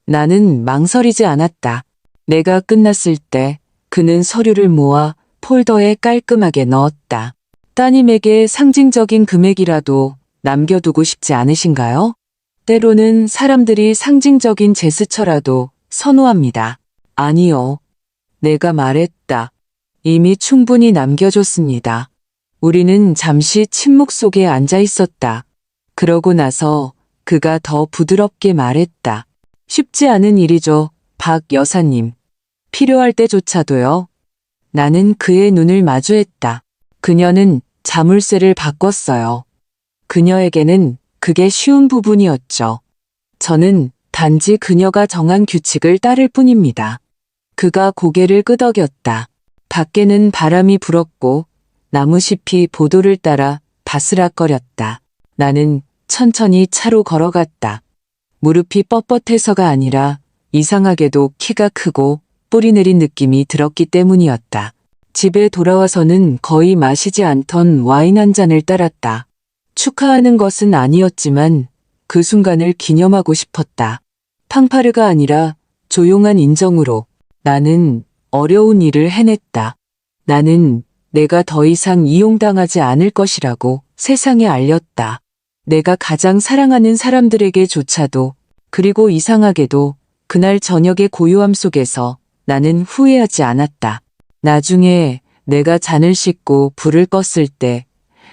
나는 망설이지 않았다. 내가 끝났을 때 그는 서류를 모아 폴더에 깔끔하게 넣었다. 따님에게 상징적인 금액이라도 남겨두고 싶지 않으신가요? 때로는 사람들이 상징적인 제스처라도 선호합니다. 아니요. 내가 말했다. 이미 충분히 남겨줬습니다. 우리는 잠시 침묵 속에 앉아 있었다. 그러고 나서 그가 더 부드럽게 말했다. 쉽지 않은 일이죠, 박 여사님. 필요할 때조차도요. 나는 그의 눈을 마주했다. 그녀는 자물쇠를 바꿨어요. 그녀에게는 그게 쉬운 부분이었죠. 저는 단지 그녀가 정한 규칙을 따를 뿐입니다. 그가 고개를 끄덕였다. 밖에는 바람이 불었고 나무잎이 보도를 따라 바스락거렸다. 나는 천천히 차로 걸어갔다. 무릎이 뻣뻣해서가 아니라 이상하게도 키가 크고 뿌리 내린 느낌이 들었기 때문이었다. 집에 돌아와서는 거의 마시지 않던 와인 한 잔을 따랐다. 축하하는 것은 아니었지만 그 순간을 기념하고 싶었다. 팡파르가 아니라 조용한 인정으로 나는 어려운 일을 해냈다. 나는 내가 더 이상 이용당하지 않을 것이라고 세상에 알렸다. 내가 가장 사랑하는 사람들에게조차도, 그리고 이상하게도 그날 저녁의 고요함 속에서 나는 후회하지 않았다. 나중에 내가 잔을 씻고 불을 껐을 때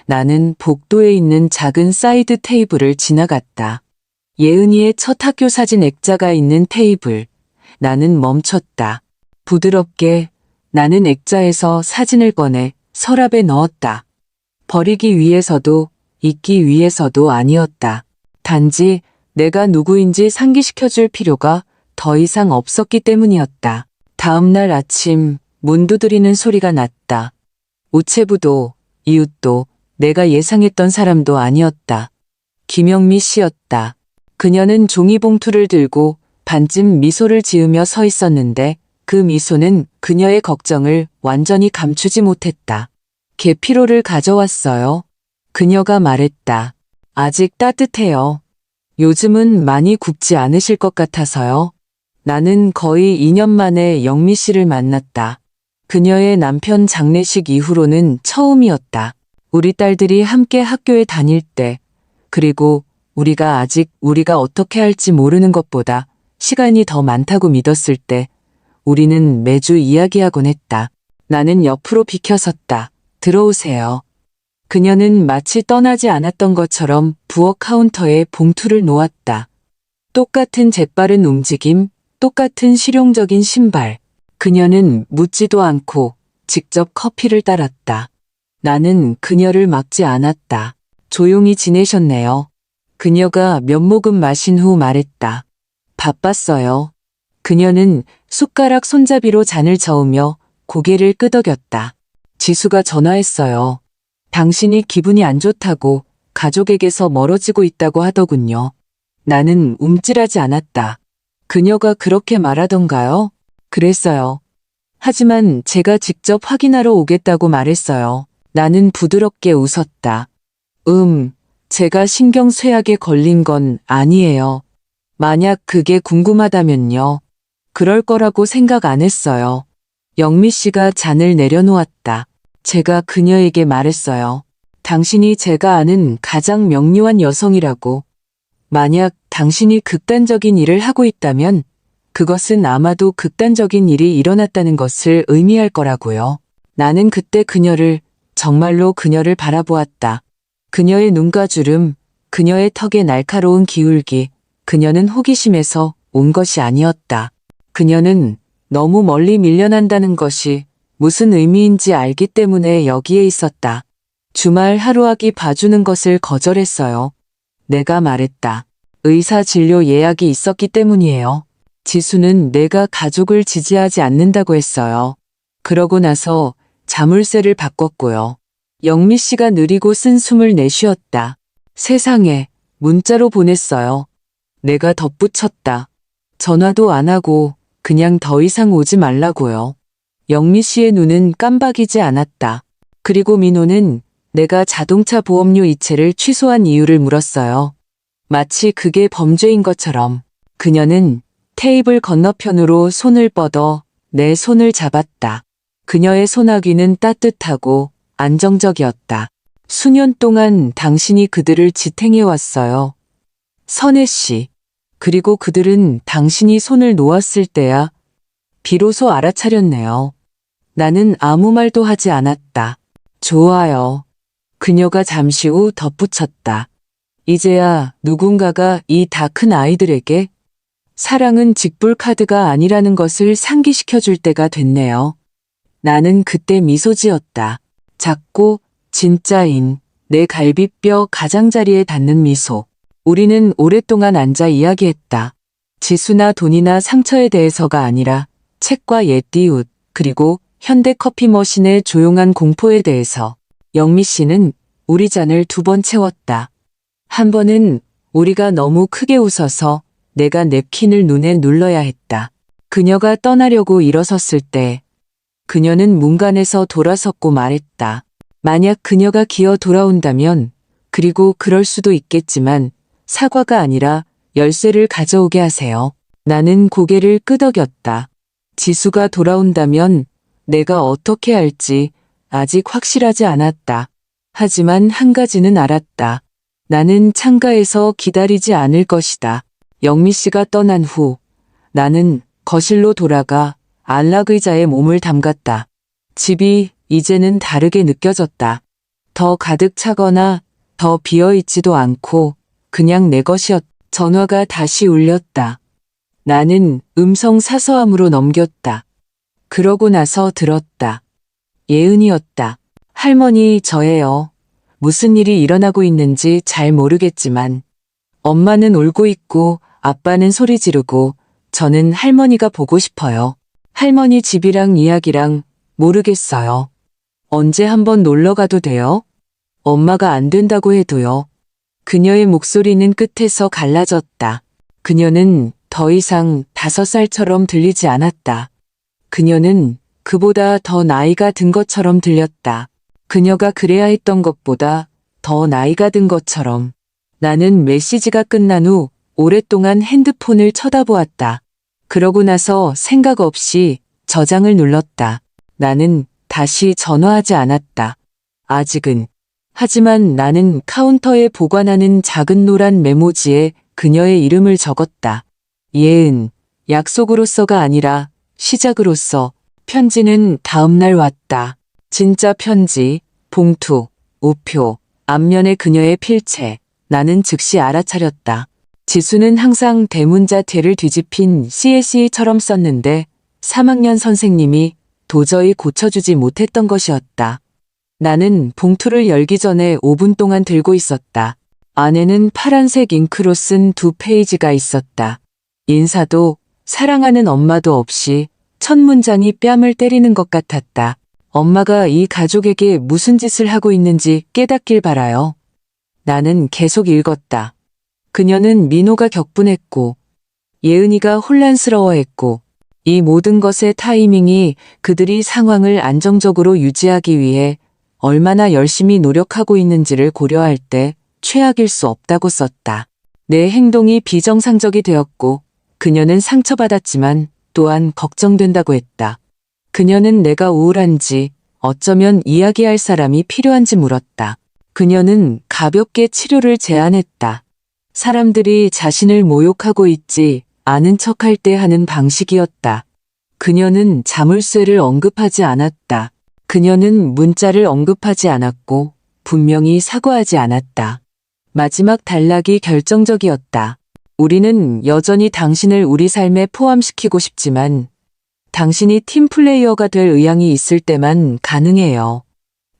나는 복도에 있는 작은 사이드 테이블을 지나갔다. 예은이의 첫 학교 사진 액자가 있는 테이블. 나는 멈췄다. 부드럽게 나는 액자에서 사진을 꺼내 서랍에 넣었다. 버리기 위해서도 잊기 위해서도 아니었다. 단지 내가 누구인지 상기시켜줄 필요가 더 이상 없었기 때문이었다. 다음 날 아침 문 두드리는 소리가 났다. 우체부도 이웃도 내가 예상했던 사람도 아니었다. 김영미 씨였다. 그녀는 종이봉투를 들고 반쯤 미소를 지으며 서 있었는데 그 미소는 그녀의 걱정을 완전히 감추지 못했다. 계피로를 가져왔어요. 그녀가 말했다. 아직 따뜻해요. 요즘은 많이 굽지 않으실 것 같아서요. 나는 거의 2년 만에 영미 씨를 만났다. 그녀의 남편 장례식 이후로는 처음이었다. 우리 딸들이 함께 학교에 다닐 때, 그리고 우리가 아직 우리가 어떻게 할지 모르는 것보다 시간이 더 많다고 믿었을 때 우리는 매주 이야기하곤 했다. 나는 옆으로 비켜섰다. 들어오세요. 그녀는 마치 떠나지 않았던 것처럼 부엌 카운터에 봉투를 놓았다. 똑같은 재빠른 움직임, 똑같은 실용적인 신발. 그녀는 묻지도 않고 직접 커피를 따랐다. 나는 그녀를 막지 않았다. 조용히 지내셨네요. 그녀가 몇 모금 마신 후 말했다. 바빴어요. 그녀는 숟가락 손잡이로 잔을 저으며 고개를 끄덕였다. 지수가 전화했어요. 당신이 기분이 안 좋다고 가족에게서 멀어지고 있다고 하더군요. 나는 움찔하지 않았다. 그녀가 그렇게 말하던가요? 그랬어요. 하지만 제가 직접 확인하러 오겠다고 말했어요. 나는 부드럽게 웃었다. 제가 신경쇠약에 걸린 건 아니에요. 만약 그게 궁금하다면요. 그럴 거라고 생각 안 했어요. 영미 씨가 잔을 내려놓았다. 제가 그녀에게 말했어요. 당신이 제가 아는 가장 명료한 여성이라고. 만약 당신이 극단적인 일을 하고 있다면 그것은 아마도 극단적인 일이 일어났다는 것을 의미할 거라고요. 나는 그때 정말로 그녀를 바라보았다. 그녀의 눈가 주름, 그녀의 턱의 날카로운 기울기, 그녀는 호기심에서 온 것이 아니었다. 그녀는 너무 멀리 밀려난다는 것이 무슨 의미인지 알기 때문에 여기에 있었다. 주말 하루하기 봐주는 것을 거절했어요. 내가 말했다. 의사 진료 예약이 있었기 때문이에요. 지수는 내가 가족을 지지하지 않는다고 했어요. 그러고 나서 자물쇠를 바꿨고요. 영미 씨가 느리고 쓴 숨을 내쉬었다. 세상에, 문자로 보냈어요. 내가 덧붙였다. 전화도 안 하고 그냥 더 이상 오지 말라고요. 영미 씨의 눈은 깜박이지 않았다. 그리고 민호는 내가 자동차 보험료 이체를 취소한 이유를 물었어요. 마치 그게 범죄인 것처럼. 그녀는 테이블 건너편으로 손을 뻗어 내 손을 잡았다. 그녀의 손아귀는 따뜻하고 안정적이었다. 수년 동안 당신이 그들을 지탱해왔어요. 선혜 씨. 그리고 그들은 당신이 손을 놓았을 때야 비로소 알아차렸네요. 나는 아무 말도 하지 않았다. 좋아요. 그녀가 잠시 후 덧붙였다. 이제야 누군가가 이 다 큰 아이들에게 사랑은 직불 카드가 아니라는 것을 상기시켜 줄 때가 됐네요. 나는 그때 미소 지었다. 작고 진짜인 내 갈비뼈 가장자리에 닿는 미소. 우리는 오랫동안 앉아 이야기했다. 지수나 돈이나 상처에 대해서가 아니라 책과 옛이웃 그리고 현대커피 머신의 조용한 공포에 대해서. 영미 씨는 우리 잔을 2번 채웠다. 한 번은 우리가 너무 크게 웃어서 내가 냅킨을 눈에 눌러야 했다. 그녀가 떠나려고 일어섰을 때 그녀는 문간에서 돌아섰고 말했다. 만약 그녀가 기어 돌아온다면, 그리고 그럴 수도 있겠지만 사과가 아니라 열쇠를 가져오게 하세요. 나는 고개를 끄덕였다. 지수가 돌아온다면 내가 어떻게 할지 아직 확실하지 않았다. 하지만 한 가지는 알았다. 나는 창가에서 기다리지 않을 것이다. 영미 씨가 떠난 후 나는 거실로 돌아가 안락의자에 몸을 담갔다. 집이 이제는 다르게 느껴졌다. 더 가득 차거나 더 비어있지도 않고 그냥 내 것이었다. 전화가 다시 울렸다. 나는 음성 사서함으로 넘겼다. 그러고 나서 들었다. 예은이었다. 할머니, 저예요. 무슨 일이 일어나고 있는지 잘 모르겠지만 엄마는 울고 있고 아빠는 소리 지르고 저는 할머니가 보고 싶어요. 할머니 집이랑 이야기랑 모르겠어요. 언제 한번 놀러 가도 돼요? 엄마가 안 된다고 해도요. 그녀의 목소리는 끝에서 갈라졌다. 그녀는 더 이상 5살처럼 들리지 않았다. 그녀는 그보다 더 나이가 든 것처럼 들렸다. 그녀가 그래야 했던 것보다 더 나이가 든 것처럼. 나는 메시지가 끝난 후 오랫동안 핸드폰을 쳐다보았다. 그러고 나서 생각 없이 저장을 눌렀다. 나는 다시 전화하지 않았다. 아직은. 하지만 나는 카운터에 보관하는 작은 노란 메모지에 그녀의 이름을 적었다. 예은, 약속으로서가 아니라 시작으로서. 편지는 다음날 왔다. 진짜 편지, 봉투, 우표, 앞면에 그녀의 필체. 나는 즉시 알아차렸다. 지수는 항상 대문자 대를 뒤집힌 CSE처럼 썼는데 3학년 선생님이 도저히 고쳐주지 못했던 것이었다. 나는 봉투를 열기 전에 5분 동안 들고 있었다. 안에는 파란색 잉크로 쓴 2페이지가 있었다. 인사도 사랑하는 엄마도 없이 첫 문장이 뺨을 때리는 것 같았다. 엄마가 이 가족에게 무슨 짓을 하고 있는지 깨닫길 바라요. 나는 계속 읽었다. 그녀는 민호가 격분했고 예은이가 혼란스러워했고 이 모든 것의 타이밍이 그들이 상황을 안정적으로 유지하기 위해 얼마나 열심히 노력하고 있는지를 고려할 때 최악일 수 없다고 썼다. 내 행동이 비정상적이 되었고 그녀는 상처받았지만 또한 걱정된다고 했다. 그녀는 내가 우울한지 어쩌면 이야기할 사람이 필요한지 물었다. 그녀는 가볍게 치료를 제안했다. 사람들이 자신을 모욕하고 있지 않은 척할 때 하는 방식이었다. 그녀는 자물쇠를 언급하지 않았다. 그녀는 문자를 언급하지 않았고 분명히 사과하지 않았다. 마지막 단락이 결정적이었다. 우리는 여전히 당신을 우리 삶에 포함시키고 싶지만 당신이 팀플레이어가 될 의향이 있을 때만 가능해요.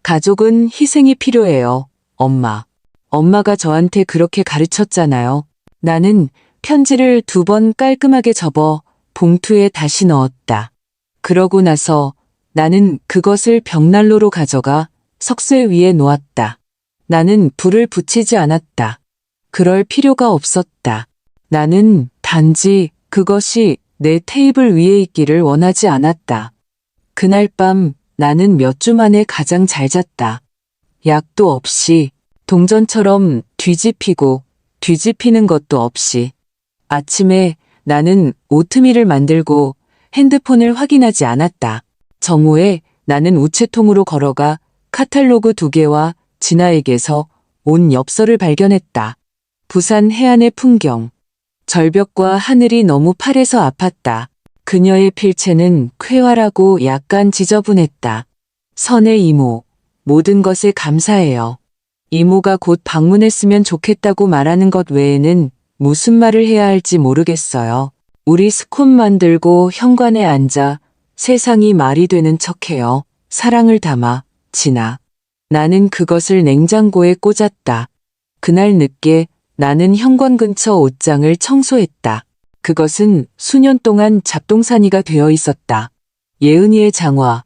가족은 희생이 필요해요. 엄마. 엄마가 저한테 그렇게 가르쳤잖아요. 나는 편지를 2번 깔끔하게 접어 봉투에 다시 넣었다. 그러고 나서 나는 그것을 벽난로로 가져가 석쇠 위에 놓았다. 나는 불을 붙이지 않았다. 그럴 필요가 없었다. 나는 단지 그것이 내 테이블 위에 있기를 원하지 않았다. 그날 밤 나는 몇 주 만에 가장 잘 잤다. 약도 없이, 동전처럼 뒤집히고 뒤집히는 것도 없이. 아침에 나는 오트밀을 만들고 핸드폰을 확인하지 않았다. 정오에 나는 우체통으로 걸어가 카탈로그 2개와 진아에게서 온 엽서를 발견했다. 부산 해안의 풍경. 절벽과 하늘이 너무 파래서 아팠다. 그녀의 필체는 쾌활하고 약간 지저분했다. 선의 이모, 모든 것에 감사해요. 이모가 곧 방문했으면 좋겠다고 말하는 것 외에는 무슨 말을 해야 할지 모르겠어요. 우리 스콘 만들고 현관에 앉아 세상이 말이 되는 척해요. 사랑을 담아, 진아. 나는 그것을 냉장고에 꽂았다. 그날 늦게 나는 현관 근처 옷장을 청소했다. 그것은 수년 동안 잡동사니가 되어 있었다. 예은이의 장화,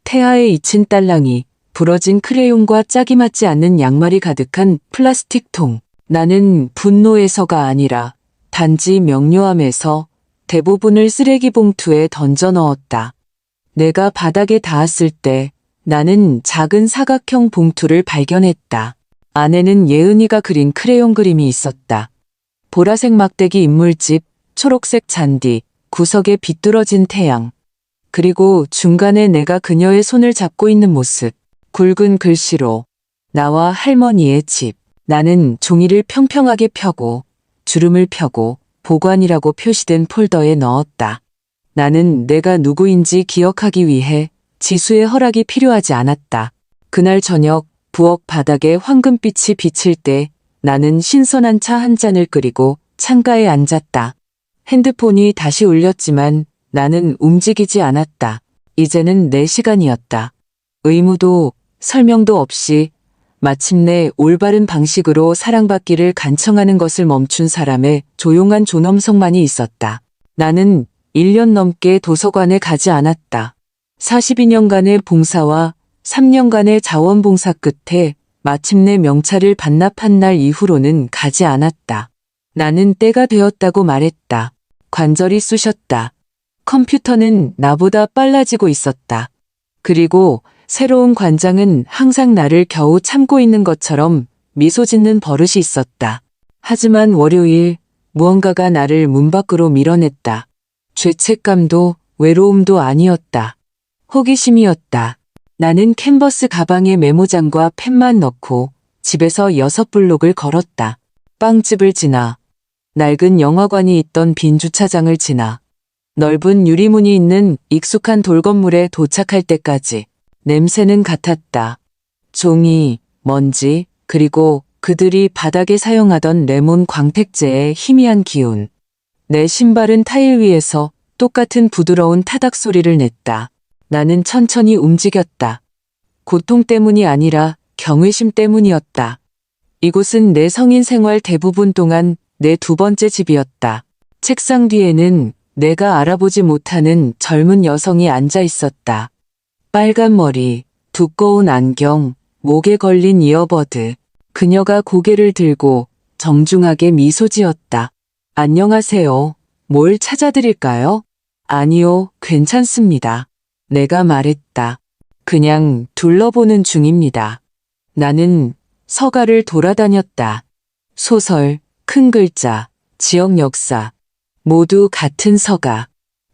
태아에 잊힌 딸랑이, 부러진 크레용과 짝이 맞지 않는 양말이 가득한 플라스틱 통. 나는 분노에서가 아니라 단지 명료함에서 대부분을 쓰레기 봉투에 던져 넣었다. 내가 바닥에 닿았을 때 나는 작은 사각형 봉투를 발견했다. 안에는 예은이가 그린 크레용 그림이 있었다. 보라색 막대기 인물집, 초록색 잔디, 구석에 비뚤어진 태양. 그리고 중간에 내가 그녀의 손을 잡고 있는 모습. 굵은 글씨로 나와 할머니의 집. 나는 종이를 평평하게 펴고 주름을 펴고 보관이라고 표시된 폴더에 넣었다. 나는 내가 누구인지 기억하기 위해 지수의 허락이 필요하지 않았다. 그날 저녁 부엌 바닥에 황금빛이 비칠 때 나는 신선한 차 한 잔을 끓이고 창가에 앉았다. 핸드폰이 다시 울렸지만 나는 움직이지 않았다. 이제는 내 시간이었다. 의무도 설명도 없이 마침내 올바른 방식으로 사랑받기를 간청하는 것을 멈춘 사람의 조용한 존엄성만이 있었다. 나는 1년 넘게 도서관에 가지 않았다. 42년간의 봉사와 3년간의 자원봉사 끝에 마침내 명찰을 반납한 날 이후로는 가지 않았다. 나는 때가 되었다고 말했다. 관절이 쑤셨다. 컴퓨터는 나보다 빨라지고 있었다. 그리고 새로운 관장은 항상 나를 겨우 참고 있는 것처럼 미소 짓는 버릇이 있었다. 하지만 월요일 무언가가 나를 문 밖으로 밀어냈다. 죄책감도 외로움도 아니었다. 호기심이었다. 나는 캔버스 가방에 메모장과 펜만 넣고 집에서 6블록을 걸었다. 빵집을 지나, 낡은 영화관이 있던 빈 주차장을 지나, 넓은 유리문이 있는 익숙한 돌건물에 도착할 때까지. 냄새는 같았다. 종이, 먼지, 그리고 그들이 바닥에 사용하던 레몬 광택제의 희미한 기운. 내 신발은 타일 위에서 똑같은 부드러운 타닥 소리를 냈다. 나는 천천히 움직였다. 고통 때문이 아니라 경외심 때문이었다. 이곳은 내 성인 생활 대부분 동안 내 2번째 집이었다. 책상 뒤에는 내가 알아보지 못하는 젊은 여성이 앉아 있었다. 빨간 머리, 두꺼운 안경, 목에 걸린 이어버드. 그녀가 고개를 들고 정중하게 미소 지었다. 안녕하세요. 뭘 찾아드릴까요? 아니요, 괜찮습니다. 내가 말했다. 그냥 둘러보는 중입니다. 나는 서가를 돌아다녔다. 소설, 큰 글자, 지역 역사, 모두 같은 서가.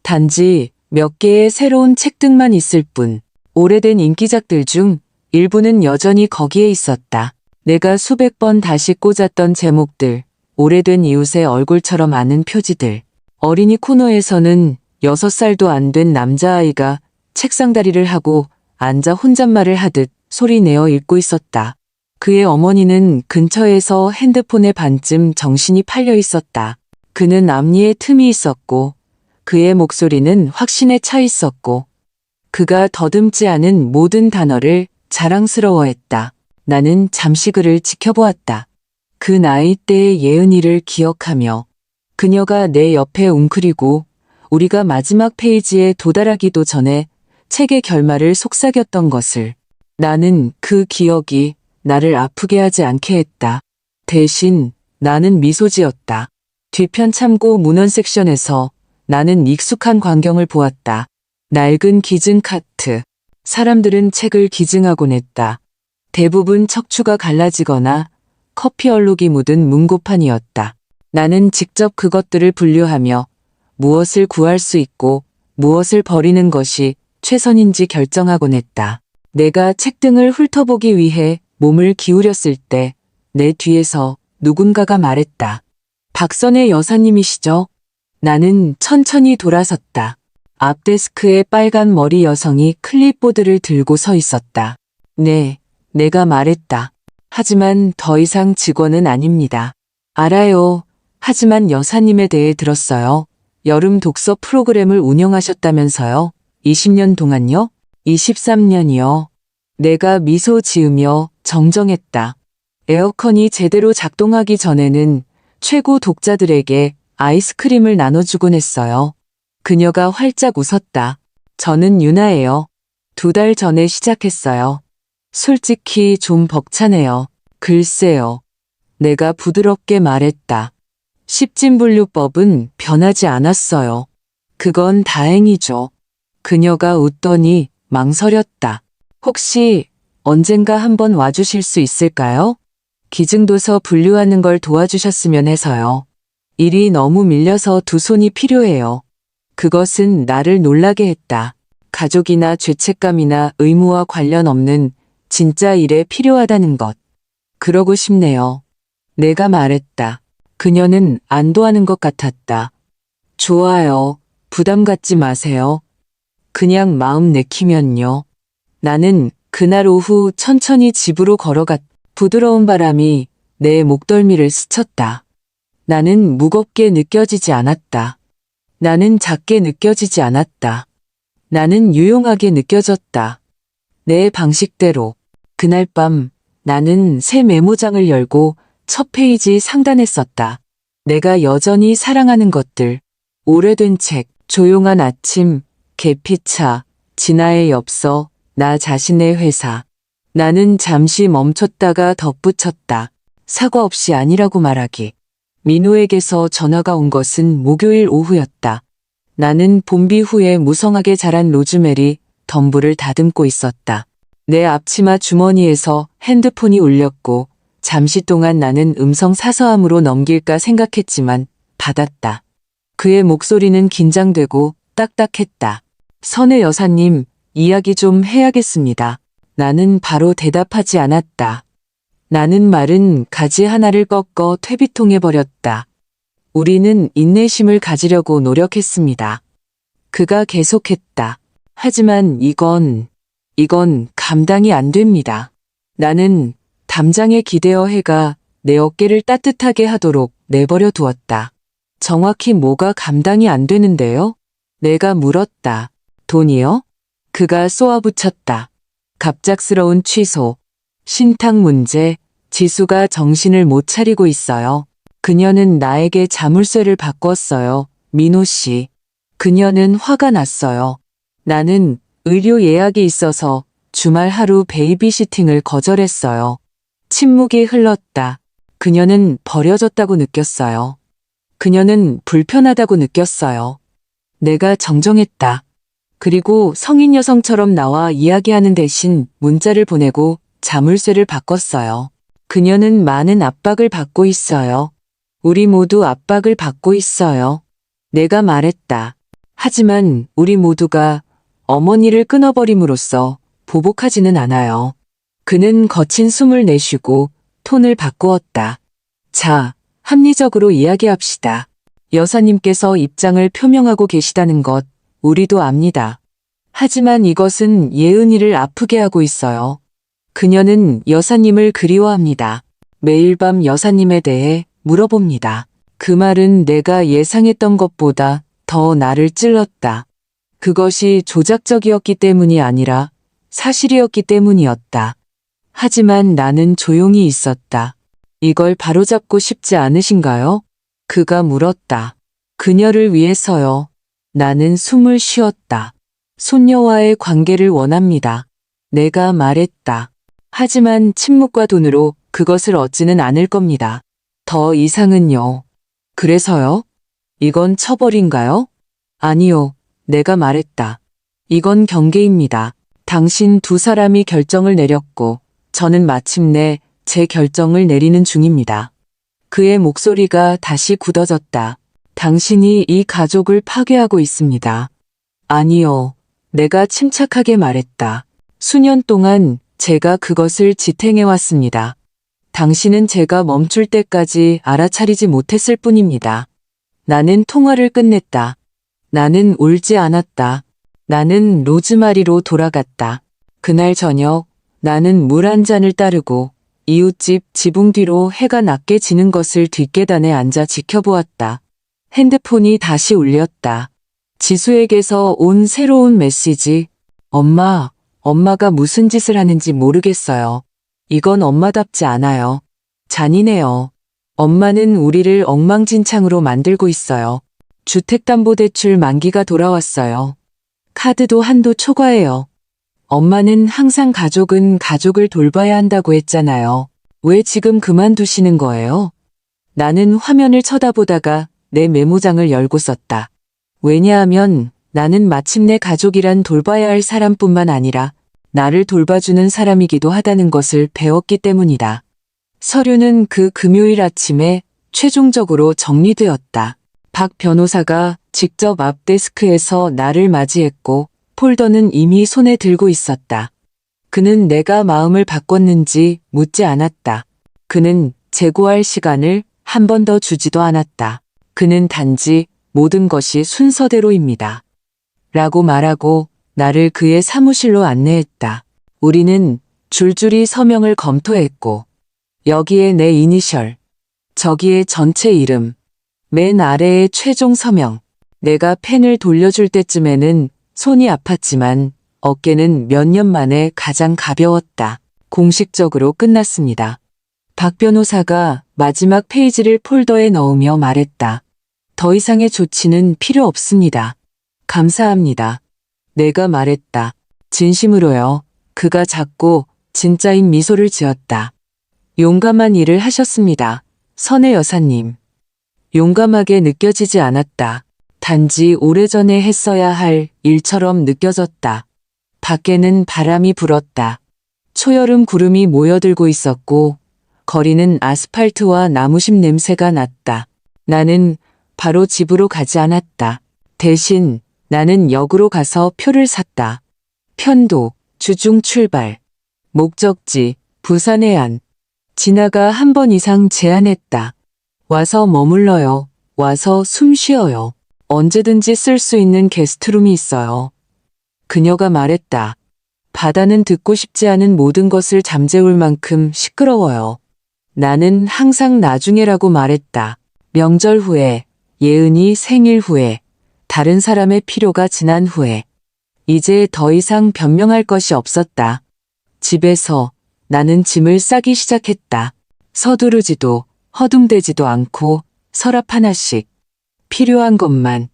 단지 몇 개의 새로운 책들만 있을 뿐. 오래된 인기작들 중 일부는 여전히 거기에 있었다. 내가 수백 번 다시 꽂았던 제목들, 오래된 이웃의 얼굴처럼 아는 표지들. 어린이 코너에서는 6살도 안 된 남자아이가 책상다리를 하고 앉아 혼잣말을 하듯 소리내어 읽고 있었다. 그의 어머니는 근처에서 핸드폰에 반쯤 정신이 팔려 있었다. 그는 앞니에 틈이 있었고 그의 목소리는 확신에 차 있었고 그가 더듬지 않은 모든 단어를 자랑스러워했다. 나는 잠시 그를 지켜보았다. 그 나이 때의 예은이를 기억하며 그녀가 내 옆에 웅크리고 우리가 마지막 페이지에 도달하기도 전에 책의 결말을 속삭였던 것을. 나는 그 기억이 나를 아프게 하지 않게 했다. 대신 나는 미소 지었다. 뒤편 참고 문헌 섹션에서 나는 익숙한 광경을 보았다. 낡은 기증 카트. 사람들은 책을 기증하곤 했다. 대부분 척추가 갈라지거나 커피 얼룩이 묻은 문고판이었다. 나는 직접 그것들을 분류하며 무엇을 구할 수 있고 무엇을 버리는 것이 최선인지 결정하곤 했다. 내가 책등을 훑어보기 위해 몸을 기울였을 때 내 뒤에서 누군가가 말했다. 박선의 여사님이시죠? 나는 천천히 돌아섰다. 앞 데스크에 빨간 머리 여성이 클립보드를 들고 서 있었다. 네, 내가 말했다. 하지만 더 이상 직원은 아닙니다. 알아요. 하지만 여사님에 대해 들었어요. 여름 독서 프로그램을 운영하셨다면서요? 20년 동안요? 23년이요. 내가 미소 지으며 정정했다. 에어컨이 제대로 작동하기 전에는 최고 독자들에게 아이스크림을 나눠주곤 했어요. 그녀가 활짝 웃었다. 저는 유나예요. 2달 전에 시작했어요. 솔직히 좀 벅차네요. 글쎄요. 내가 부드럽게 말했다. 십진분류법은 변하지 않았어요. 그건 다행이죠. 그녀가 웃더니 망설였다. 혹시 언젠가 한번 와주실 수 있을까요? 기증도서 분류하는 걸 도와주셨으면 해서요. 일이 너무 밀려서 2손이 필요해요. 그것은 나를 놀라게 했다. 가족이나 죄책감이나 의무와 관련 없는 진짜 일에 필요하다는 것. 그러고 싶네요. 내가 말했다. 그녀는 안도하는 것 같았다. 좋아요. 부담 갖지 마세요. 그냥 마음 내키면요. 나는 그날 오후 천천히 집으로 걸어갔다. 부드러운 바람이 내 목덜미를 스쳤다. 나는 무겁게 느껴지지 않았다. 나는 작게 느껴지지 않았다. 나는 유용하게 느껴졌다. 내 방식대로. 그날 밤 나는 새 메모장을 열고 첫 페이지 상단에 썼다. 내가 여전히 사랑하는 것들. 오래된 책, 조용한 아침, 계피차, 진아의 엽서, 나 자신의 회사. 나는 잠시 멈췄다가 덧붙였다. 사과 없이 아니라고 말하기. 민호에게서 전화가 온 것은 목요일 오후였다. 나는 봄비 후에 무성하게 자란 로즈메리 덤불을 다듬고 있었다. 내 앞치마 주머니에서 핸드폰이 울렸고 잠시 동안 나는 음성 사서함으로 넘길까 생각했지만 받았다. 그의 목소리는 긴장되고 딱딱했다. 선의 여사님, 이야기 좀 해야겠습니다. 나는 바로 대답하지 않았다. 나는 마른 가지 하나를 꺾어 퇴비통에 버렸다. 우리는 인내심을 가지려고 노력했습니다. 그가 계속했다. 하지만 이건 감당이 안 됩니다. 나는 담장에 기대어 해가 내 어깨를 따뜻하게 하도록 내버려 두었다. 정확히 뭐가 감당이 안 되는데요? 내가 물었다. 돈이요? 그가 쏘아붙였다. 갑작스러운 취소, 신탁 문제, 지수가 정신을 못 차리고 있어요. 그녀는 나에게 자물쇠를 바꿨어요. 민호 씨. 그녀는 화가 났어요. 나는 의료 예약이 있어서 주말 하루 베이비시팅을 거절했어요. 침묵이 흘렀다. 그녀는 버려졌다고 느꼈어요. 그녀는 불편하다고 느꼈어요. 내가 정정했다. 그리고 성인 여성처럼 나와 이야기하는 대신 문자를 보내고 자물쇠를 바꿨어요. 그녀는 많은 압박을 받고 있어요. 우리 모두 압박을 받고 있어요. 내가 말했다. 하지만 우리 모두가 어머니를 끊어버림으로써 보복하지는 않아요. 그는 거친 숨을 내쉬고 톤을 바꾸었다. 자, 합리적으로 이야기합시다. 여사님께서 입장을 표명하고 계시다는 것 우리도 압니다. 하지만 이것은 예은이를 아프게 하고 있어요. 그녀는 여사님을 그리워합니다. 매일 밤 여사님에 대해 물어봅니다. 그 말은 내가 예상했던 것보다 더 나를 찔렀다. 그것이 조작적이었기 때문이 아니라 사실이었기 때문이었다. 하지만 나는 조용히 있었다. 이걸 바로잡고 싶지 않으신가요? 그가 물었다. 그녀를 위해서요. 나는 숨을 쉬었다. 손녀와의 관계를 원합니다. 내가 말했다. 하지만 침묵과 돈으로 그것을 얻지는 않을 겁니다. 더 이상은요. 그래서요? 이건 처벌인가요? 아니요. 내가 말했다. 이건 경계입니다. 당신 두 사람이 결정을 내렸고 저는 마침내 제 결정을 내리는 중입니다. 그의 목소리가 다시 굳어졌다. 당신이 이 가족을 파괴하고 있습니다. 아니요. 내가 침착하게 말했다. 수년 동안 제가 그것을 지탱해왔습니다. 당신은 제가 멈출 때까지 알아차리지 못했을 뿐입니다. 나는 통화를 끝냈다. 나는 울지 않았다. 나는 로즈마리로 돌아갔다. 그날 저녁 나는 물 한 잔을 따르고 이웃집 지붕 뒤로 해가 낮게 지는 것을 뒷계단에 앉아 지켜보았다. 핸드폰이 다시 울렸다. 지수에게서 온 새로운 메시지. 엄마가 무슨 짓을 하는지 모르겠어요. 이건 엄마답지 않아요. 잔인해요. 엄마는 우리를 엉망진창으로 만들고 있어요. 주택담보대출 만기가 돌아왔어요. 카드도 한도 초과해요. 엄마는 항상 가족은 가족을 돌봐야 한다고 했잖아요. 왜 지금 그만두시는 거예요? 나는 화면을 쳐다보다가 내 메모장을 열고 썼다. 왜냐하면 나는 마침내 가족이란 돌봐야 할 사람뿐만 아니라 나를 돌봐주는 사람이기도 하다는 것을 배웠기 때문이다. 서류는 그 금요일 아침에 최종적으로 정리되었다. 박 변호사가 직접 앞 데스크에서 나를 맞이했고 폴더는 이미 손에 들고 있었다. 그는 내가 마음을 바꿨는지 묻지 않았다. 그는 재고할 시간을 한 번 더 주지도 않았다. 그는 단지 모든 것이 순서대로입니다. 라고 말하고 나를 그의 사무실로 안내했다. 우리는 줄줄이 서명을 검토했고 여기에 내 이니셜, 저기에 전체 이름, 맨 아래에 최종 서명. 내가 펜을 돌려줄 때쯤에는 손이 아팠지만 어깨는 몇 년 만에 가장 가벼웠다. 공식적으로 끝났습니다. 박 변호사가 마지막 페이지를 폴더에 넣으며 말했다. 더 이상의 조치는 필요 없습니다. 감사합니다. 내가 말했다. 진심으로요. 그가 작고 진짜인 미소를 지었다. 용감한 일을 하셨습니다. 선혜 여사님. 용감하게 느껴지지 않았다. 단지 오래전에 했어야 할 일처럼 느껴졌다. 밖에는 바람이 불었다. 초여름 구름이 모여들고 있었고 거리는 아스팔트와 나무심 냄새가 났다. 나는 바로 집으로 가지 않았다. 대신 나는 역으로 가서 표를 샀다. 편도, 주중 출발, 목적지, 부산 해안. 진아가 한 번 이상 제안했다. 와서 머물러요. 와서 숨 쉬어요. 언제든지 쓸 수 있는 게스트룸이 있어요. 그녀가 말했다. 바다는 듣고 싶지 않은 모든 것을 잠재울 만큼 시끄러워요. 나는 항상 나중에라고 말했다. 명절 후에, 예은이 생일 후에, 다른 사람의 필요가 지난 후에. 이제 더 이상 변명할 것이 없었다. 집에서 나는 짐을 싸기 시작했다. 서두르지도 허둥대지도 않고 서랍 하나씩, 필요한 것만,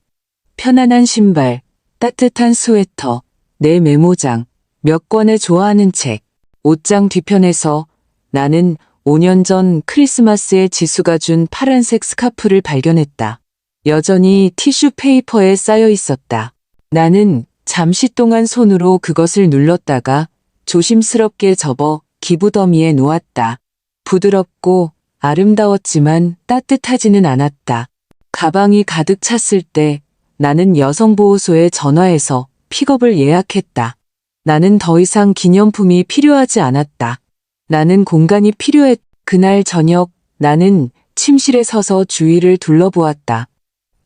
편안한 신발, 따뜻한 스웨터, 내 메모장, 몇 권의 좋아하는 책, 옷장 뒤편에서 나는 5년 전 크리스마스에 지수가 준 파란색 스카프를 발견했다. 여전히 티슈 페이퍼에 쌓여 있었다. 나는 잠시 동안 손으로 그것을 눌렀다가 조심스럽게 접어 기부더미에 놓았다. 부드럽고 아름다웠지만 따뜻하지는 않았다. 가방이 가득 찼을 때 나는 여성보호소에 전화해서 픽업을 예약했다. 나는 더 이상 기념품이 필요하지 않았다. 나는 공간이 필요했. 그날 저녁 나는 침실에 서서 주위를 둘러보았다.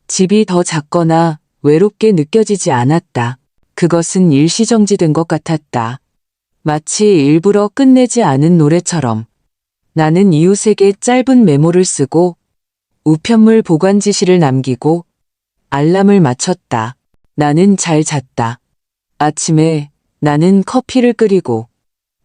집이 더 작거나 외롭게 느껴지지 않았다. 그것은 일시정지된 것 같았다. 마치 일부러 끝내지 않은 노래처럼. 나는 이웃에게 짧은 메모를 쓰고 우편물 보관 지시를 남기고 알람을 맞췄다. 나는 잘 잤다. 아침에 나는 커피를 끓이고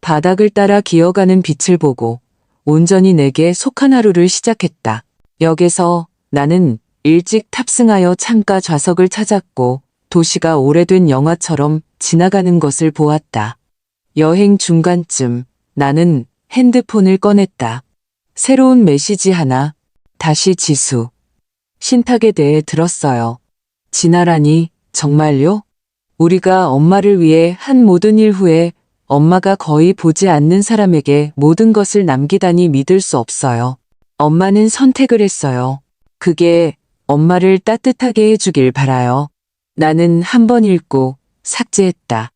바닥을 따라 기어가는 빛을 보고 온전히 내게 속한 하루를 시작했다. 역에서 나는 일찍 탑승하여 창가 좌석을 찾았고 도시가 오래된 영화처럼 지나가는 것을 보았다. 여행 중간쯤 나는 핸드폰을 꺼냈다. 새로운 메시지 하나. 다시 지수. 신탁에 대해 들었어요. 진아라니, 정말요? 우리가 엄마를 위해 한 모든 일 후에 엄마가 거의 보지 않는 사람에게 모든 것을 남기다니 믿을 수 없어요. 엄마는 선택을 했어요. 그게 엄마를 따뜻하게 해주길 바라요. 나는 한 번 읽고 삭제했다.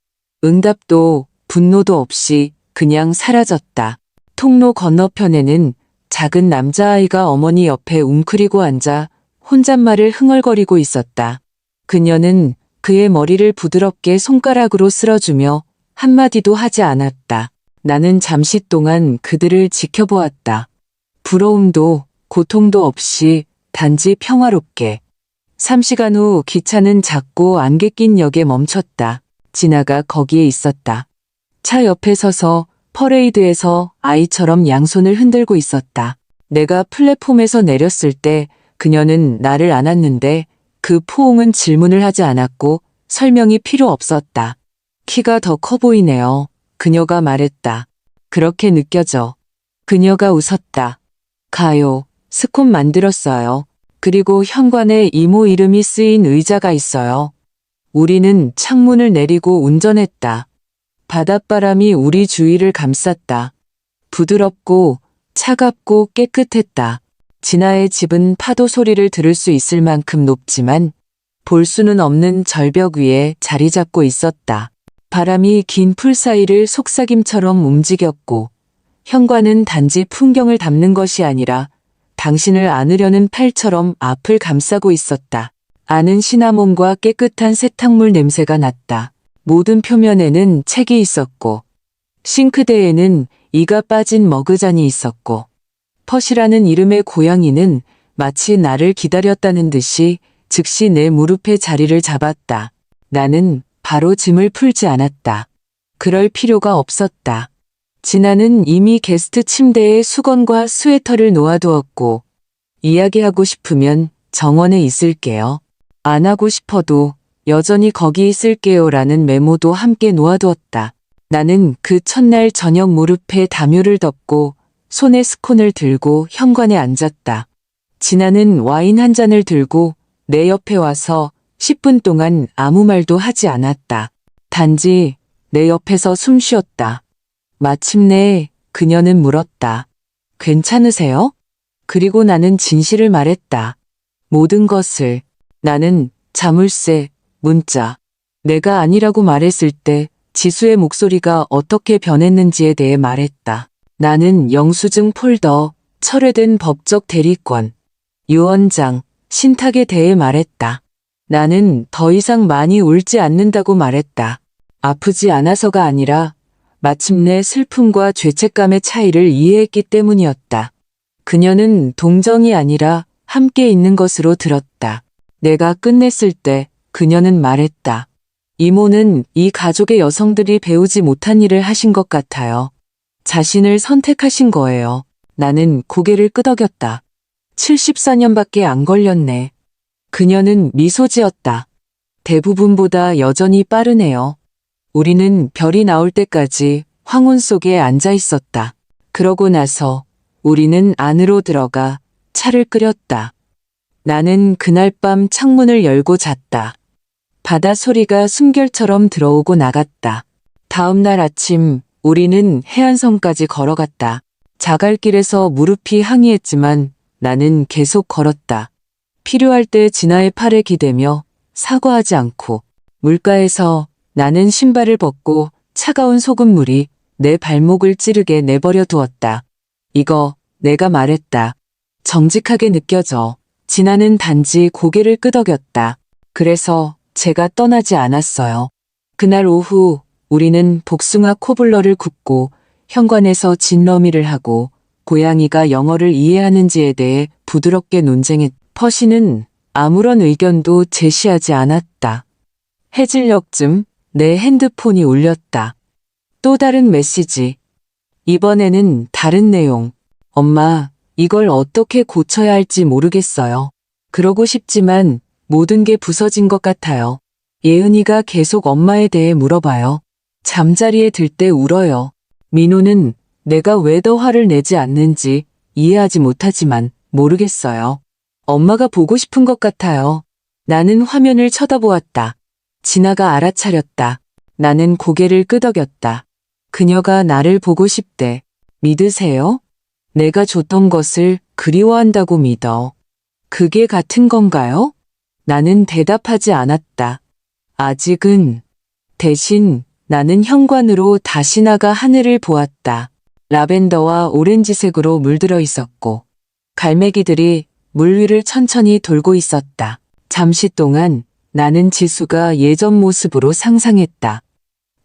응답도 분노도 없이 그냥 사라졌다. 통로 건너편에는 작은 남자아이가 어머니 옆에 웅크리고 앉아 혼잣말을 흥얼거리고 있었다. 그녀는 그의 머리를 부드럽게 손가락으로 쓸어주며 한마디도 하지 않았다. 나는 잠시 동안 그들을 지켜보았다. 부러움도 고통도 없이 단지 평화롭게. 3시간 후 기차는 작고 안개 낀 역에 멈췄다. 진아가 거기에 있었다. 차 옆에 서서 퍼레이드에서 아이처럼 양손을 흔들고 있었다. 내가 플랫폼에서 내렸을 때 그녀는 나를 안았는데 그 포옹은 질문을 하지 않았고 설명이 필요 없었다. 키가 더 커 보이네요. 그녀가 말했다. 그렇게 느껴져. 그녀가 웃었다. 가요. 스콘 만들었어요. 그리고 현관에 이모 이름이 쓰인 의자가 있어요. 우리는 창문을 내리고 운전했다. 바닷바람이 우리 주위를 감쌌다. 부드럽고 차갑고 깨끗했다. 진아의 집은 파도 소리를 들을 수 있을 만큼 높지만 볼 수는 없는 절벽 위에 자리 잡고 있었다. 바람이 긴 풀 사이를 속삭임처럼 움직였고 현관은 단지 풍경을 담는 것이 아니라 당신을 안으려는 팔처럼 앞을 감싸고 있었다. 아는 시나몬과 깨끗한 세탁물 냄새가 났다. 모든 표면에는 책이 있었고 싱크대에는 이가 빠진 머그잔이 있었고 퍼시라는 이름의 고양이는 마치 나를 기다렸다는 듯이 즉시 내 무릎에 자리를 잡았다. 나는 바로 짐을 풀지 않았다. 그럴 필요가 없었다. 진아는 이미 게스트 침대에 수건과 스웨터를 놓아두었고 이야기하고 싶으면 정원에 있을게요. 안 하고 싶어도 여전히 거기 있을게요라는 메모도 함께 놓아두었다. 나는 그 첫날 저녁 무릎에 담요를 덮고 손에 스콘을 들고 현관에 앉았다. 진아는 와인 한 잔을 들고 내 옆에 와서 10분 동안 아무 말도 하지 않았다. 단지 내 옆에서 숨 쉬었다. 마침내 그녀는 물었다. 괜찮으세요? 그리고 나는 진실을 말했다. 모든 것을. 나는 자물쇠, 문자. 내가 아니라고 말했을 때 지수의 목소리가 어떻게 변했는지에 대해 말했다. 나는 영수증 폴더, 철회된 법적 대리권, 유언장, 신탁에 대해 말했다. 나는 더 이상 많이 울지 않는다고 말했다. 아프지 않아서가 아니라 마침내 슬픔과 죄책감의 차이를 이해했기 때문이었다. 그녀는 동정이 아니라 함께 있는 것으로 들었다. 내가 끝냈을 때 그녀는 말했다. 이모는 이 가족의 여성들이 배우지 못한 일을 하신 것 같아요. 자신을 선택하신 거예요. 나는 고개를 끄덕였다. 74년밖에 안 걸렸네. 그녀는 미소 지었다. 대부분보다 여전히 빠르네요. 우리는 별이 나올 때까지 황혼 속에 앉아 있었다. 그러고 나서 우리는 안으로 들어가 차를 끓였다. 나는 그날 밤 창문을 열고 잤다. 바다 소리가 숨결처럼 들어오고 나갔다. 다음 날 아침 우리는 해안선까지 걸어갔다. 자갈길에서 무릎이 항의했지만 나는 계속 걸었다. 필요할 때 진아의 팔에 기대며 사과하지 않고 물가에서 나는 신발을 벗고 차가운 소금물이 내 발목을 찌르게 내버려 두었다. 이거 내가 말했다. 정직하게 느껴져. 진아는 단지 고개를 끄덕였다. 그래서 제가 떠나지 않았어요. 그날 오후 우리는 복숭아 코블러를 굽고 현관에서 진러미를 하고 고양이가 영어를 이해하는지에 대해 부드럽게 논쟁했. 퍼시는 아무런 의견도 제시하지 않았다. 해질녘쯤 내 핸드폰이 울렸다. 또 다른 메시지. 이번에는 다른 내용. 엄마, 이걸 어떻게 고쳐야 할지 모르겠어요. 그러고 싶지만 모든 게 부서진 것 같아요. 예은이가 계속 엄마에 대해 물어봐요. 잠자리에 들 때 울어요. 민호는 내가 왜 더 화를 내지 않는지 이해하지 못하지만 모르겠어요. 엄마가 보고 싶은 것 같아요. 나는 화면을 쳐다보았다. 진아가 알아차렸다. 나는 고개를 끄덕였다. 그녀가 나를 보고 싶대. 믿으세요? 내가 줬던 것을 그리워한다고 믿어. 그게 같은 건가요? 나는 대답하지 않았다. 아직은. 대신 나는 현관으로 다시 나가 하늘을 보았다. 라벤더와 오렌지색으로 물들어 있었고 갈매기들이 물 위를 천천히 돌고 있었다. 잠시 동안 나는 지수가 예전 모습으로 상상했다.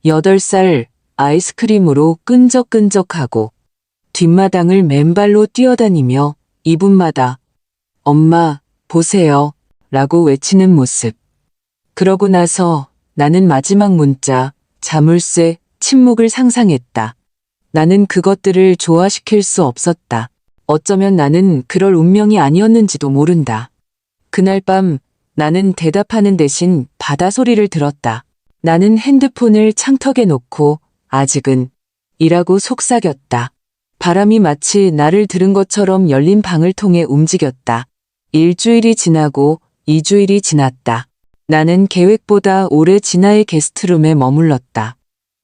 8살 아이스크림으로 끈적끈적하고 뒷마당을 맨발로 뛰어다니며 2분마다 엄마, 보세요 라고 외치는 모습. 그러고 나서 나는 마지막 문자, 자물쇠, 침묵을 상상했다. 나는 그것들을 조화시킬 수 없었다. 어쩌면 나는 그럴 운명이 아니었는지도 모른다. 그날 밤 나는 대답하는 대신 바다 소리를 들었다. 나는 핸드폰을 창턱에 놓고 아직은 이라고 속삭였다. 바람이 마치 나를 들은 것처럼 열린 방을 통해 움직였다. 일주일이 지나고 2주일이 지났다. 나는 계획보다 오래 진아의 게스트룸에 머물렀다.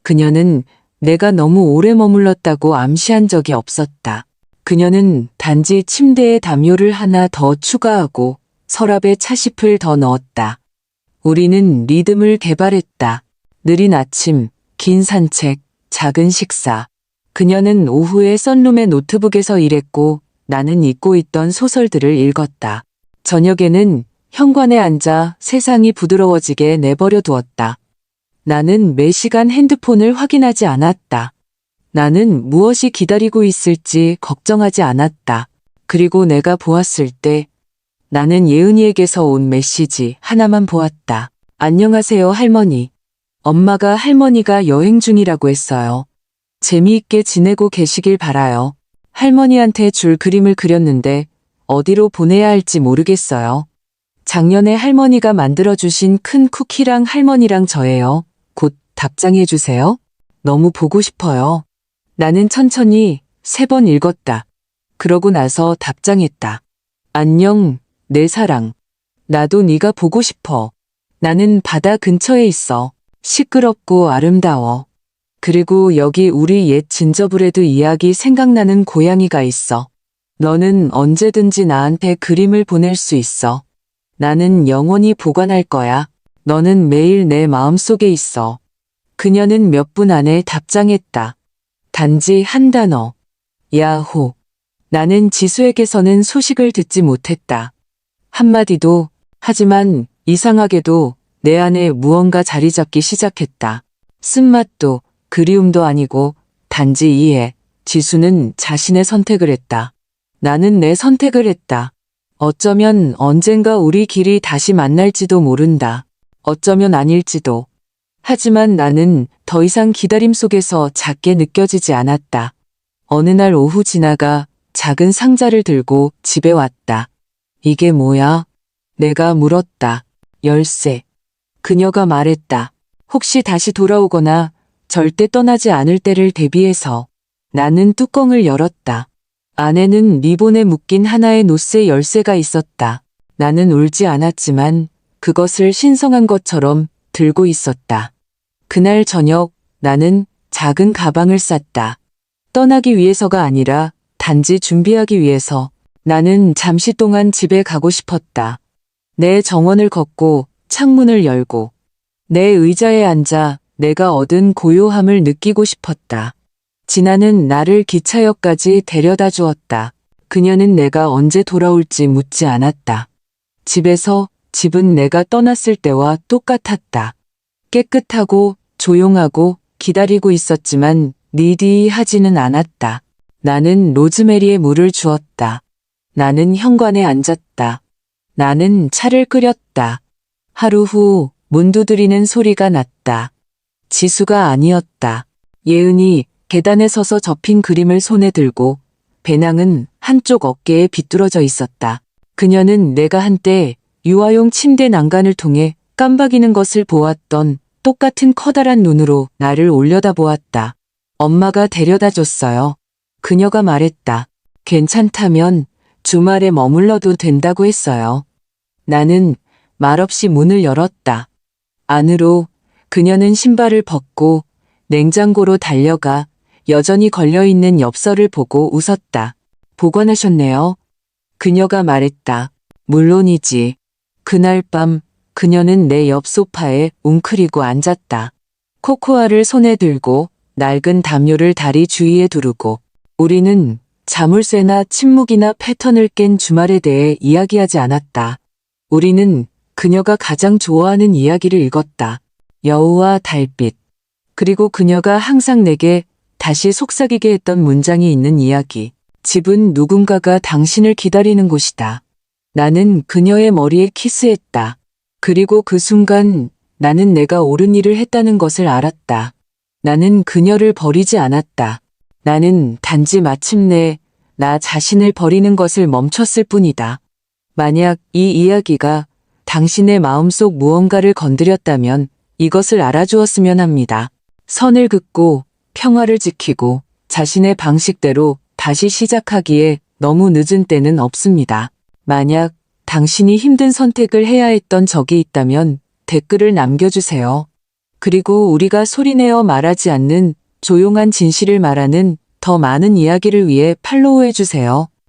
그녀는 내가 너무 오래 머물렀다고 암시한 적이 없었다. 그녀는 단지 침대에 담요를 하나 더 추가하고 서랍에 차십을 더 넣었다. 우리는 리듬을 개발했다. 느린 아침, 긴 산책, 작은 식사. 그녀는 오후에 썬룸의 노트북에서 일했고 나는 읽고 있던 소설들을 읽었다. 저녁에는 현관에 앉아 세상이 부드러워지게 내버려 두었다. 나는 매 시간 핸드폰을 확인하지 않았다. 나는 무엇이 기다리고 있을지 걱정하지 않았다. 그리고 내가 보았을 때 나는 예은이에게서 온 메시지 하나만 보았다. 안녕하세요, 할머니. 엄마가 할머니가 여행 중이라고 했어요. 재미있게 지내고 계시길 바라요. 할머니한테 줄 그림을 그렸는데 어디로 보내야 할지 모르겠어요. 작년에 할머니가 만들어주신 큰 쿠키랑 할머니랑 저예요. 곧 답장해 주세요. 너무 보고 싶어요. 나는 천천히 3번 읽었다. 그러고 나서 답장했다. 안녕, 내 사랑. 나도 네가 보고 싶어. 나는 바다 근처에 있어. 시끄럽고 아름다워. 그리고 여기 우리 옛 진저브레드 이야기 생각나는 고양이가 있어. 너는 언제든지 나한테 그림을 보낼 수 있어. 나는 영원히 보관할 거야. 너는 매일 내 마음속에 있어. 그녀는 몇 분 안에 답장했다. 단지 한 단어. 야호. 나는 지수에게서는 소식을 듣지 못했다. 한마디도, 하지만 이상하게도 내 안에 무언가 자리 잡기 시작했다. 쓴맛도 그리움도 아니고 단지 이해. 지수는 자신의 선택을 했다. 나는 내 선택을 했다. 어쩌면 언젠가 우리 길이 다시 만날지도 모른다. 어쩌면 아닐지도. 하지만 나는 더 이상 기다림 속에서 작게 느껴지지 않았다. 어느 날 오후 진아가 작은 상자를 들고 집에 왔다. 이게 뭐야? 내가 물었다. 열쇠. 그녀가 말했다. 혹시 다시 돌아오거나 절대 떠나지 않을 때를 대비해서. 나는 뚜껑을 열었다. 안에는 리본에 묶인 하나의 노스의 열쇠가 있었다. 나는 울지 않았지만 그것을 신성한 것처럼 들고 있었다. 그날 저녁 나는 작은 가방을 쌌다. 떠나기 위해서가 아니라 단지 준비하기 위해서. 나는 잠시 동안 집에 가고 싶었다. 내 정원을 걷고 창문을 열고 내 의자에 앉아 내가 얻은 고요함을 느끼고 싶었다. 진아는 나를 기차역까지 데려다 주었다. 그녀는 내가 언제 돌아올지 묻지 않았다. 집은 내가 떠났을 때와 똑같았다. 깨끗하고 조용하고 기다리고 있었지만 니디하지는 않았다. 나는 로즈메리에 물을 주었다. 나는 현관에 앉았다. 나는 차를 끓였다. 하루 후 문 두드리는 소리가 났다. 지수가 아니었다. 예은이 계단에 서서 접힌 그림을 손에 들고 배낭은 한쪽 어깨에 비뚤어져 있었다. 그녀는 내가 한때 유아용 침대 난간을 통해 깜박이는 것을 보았던 똑같은 커다란 눈으로 나를 올려다보았다. 엄마가 데려다 줬어요. 그녀가 말했다. 괜찮다면 주말에 머물러도 된다고 했어요. 나는 말없이 문을 열었다. 안으로 그녀는 신발을 벗고 냉장고로 달려가 여전히 걸려있는 엽서를 보고 웃었다. 보관하셨네요. 그녀가 말했다. 물론이지. 그날 밤 그녀는 내 옆 소파에 웅크리고 앉았다. 코코아를 손에 들고 낡은 담요를 다리 주위에 두르고 우리는 자물쇠나 침묵이나 패턴을 깬 주말에 대해 이야기하지 않았다. 우리는 그녀가 가장 좋아하는 이야기를 읽었다. 여우와 달빛. 그리고 그녀가 항상 내게 다시 속삭이게 했던 문장이 있는 이야기. 집은 누군가가 당신을 기다리는 곳이다. 나는 그녀의 머리에 키스했다. 그리고 그 순간 나는 내가 옳은 일을 했다는 것을 알았다. 나는 그녀를 버리지 않았다. 나는 단지 마침내 나 자신을 버리는 것을 멈췄을 뿐이다. 만약 이 이야기가 당신의 마음속 무언가를 건드렸다면 이것을 알아주었으면 합니다. 선을 긋고 평화를 지키고 자신의 방식대로 다시 시작하기에 너무 늦은 때는 없습니다. 만약 당신이 힘든 선택을 해야 했던 적이 있다면 댓글을 남겨주세요. 그리고 우리가 소리내어 말하지 않는 조용한 진실을 말하는 더 많은 이야기를 위해 팔로우해주세요.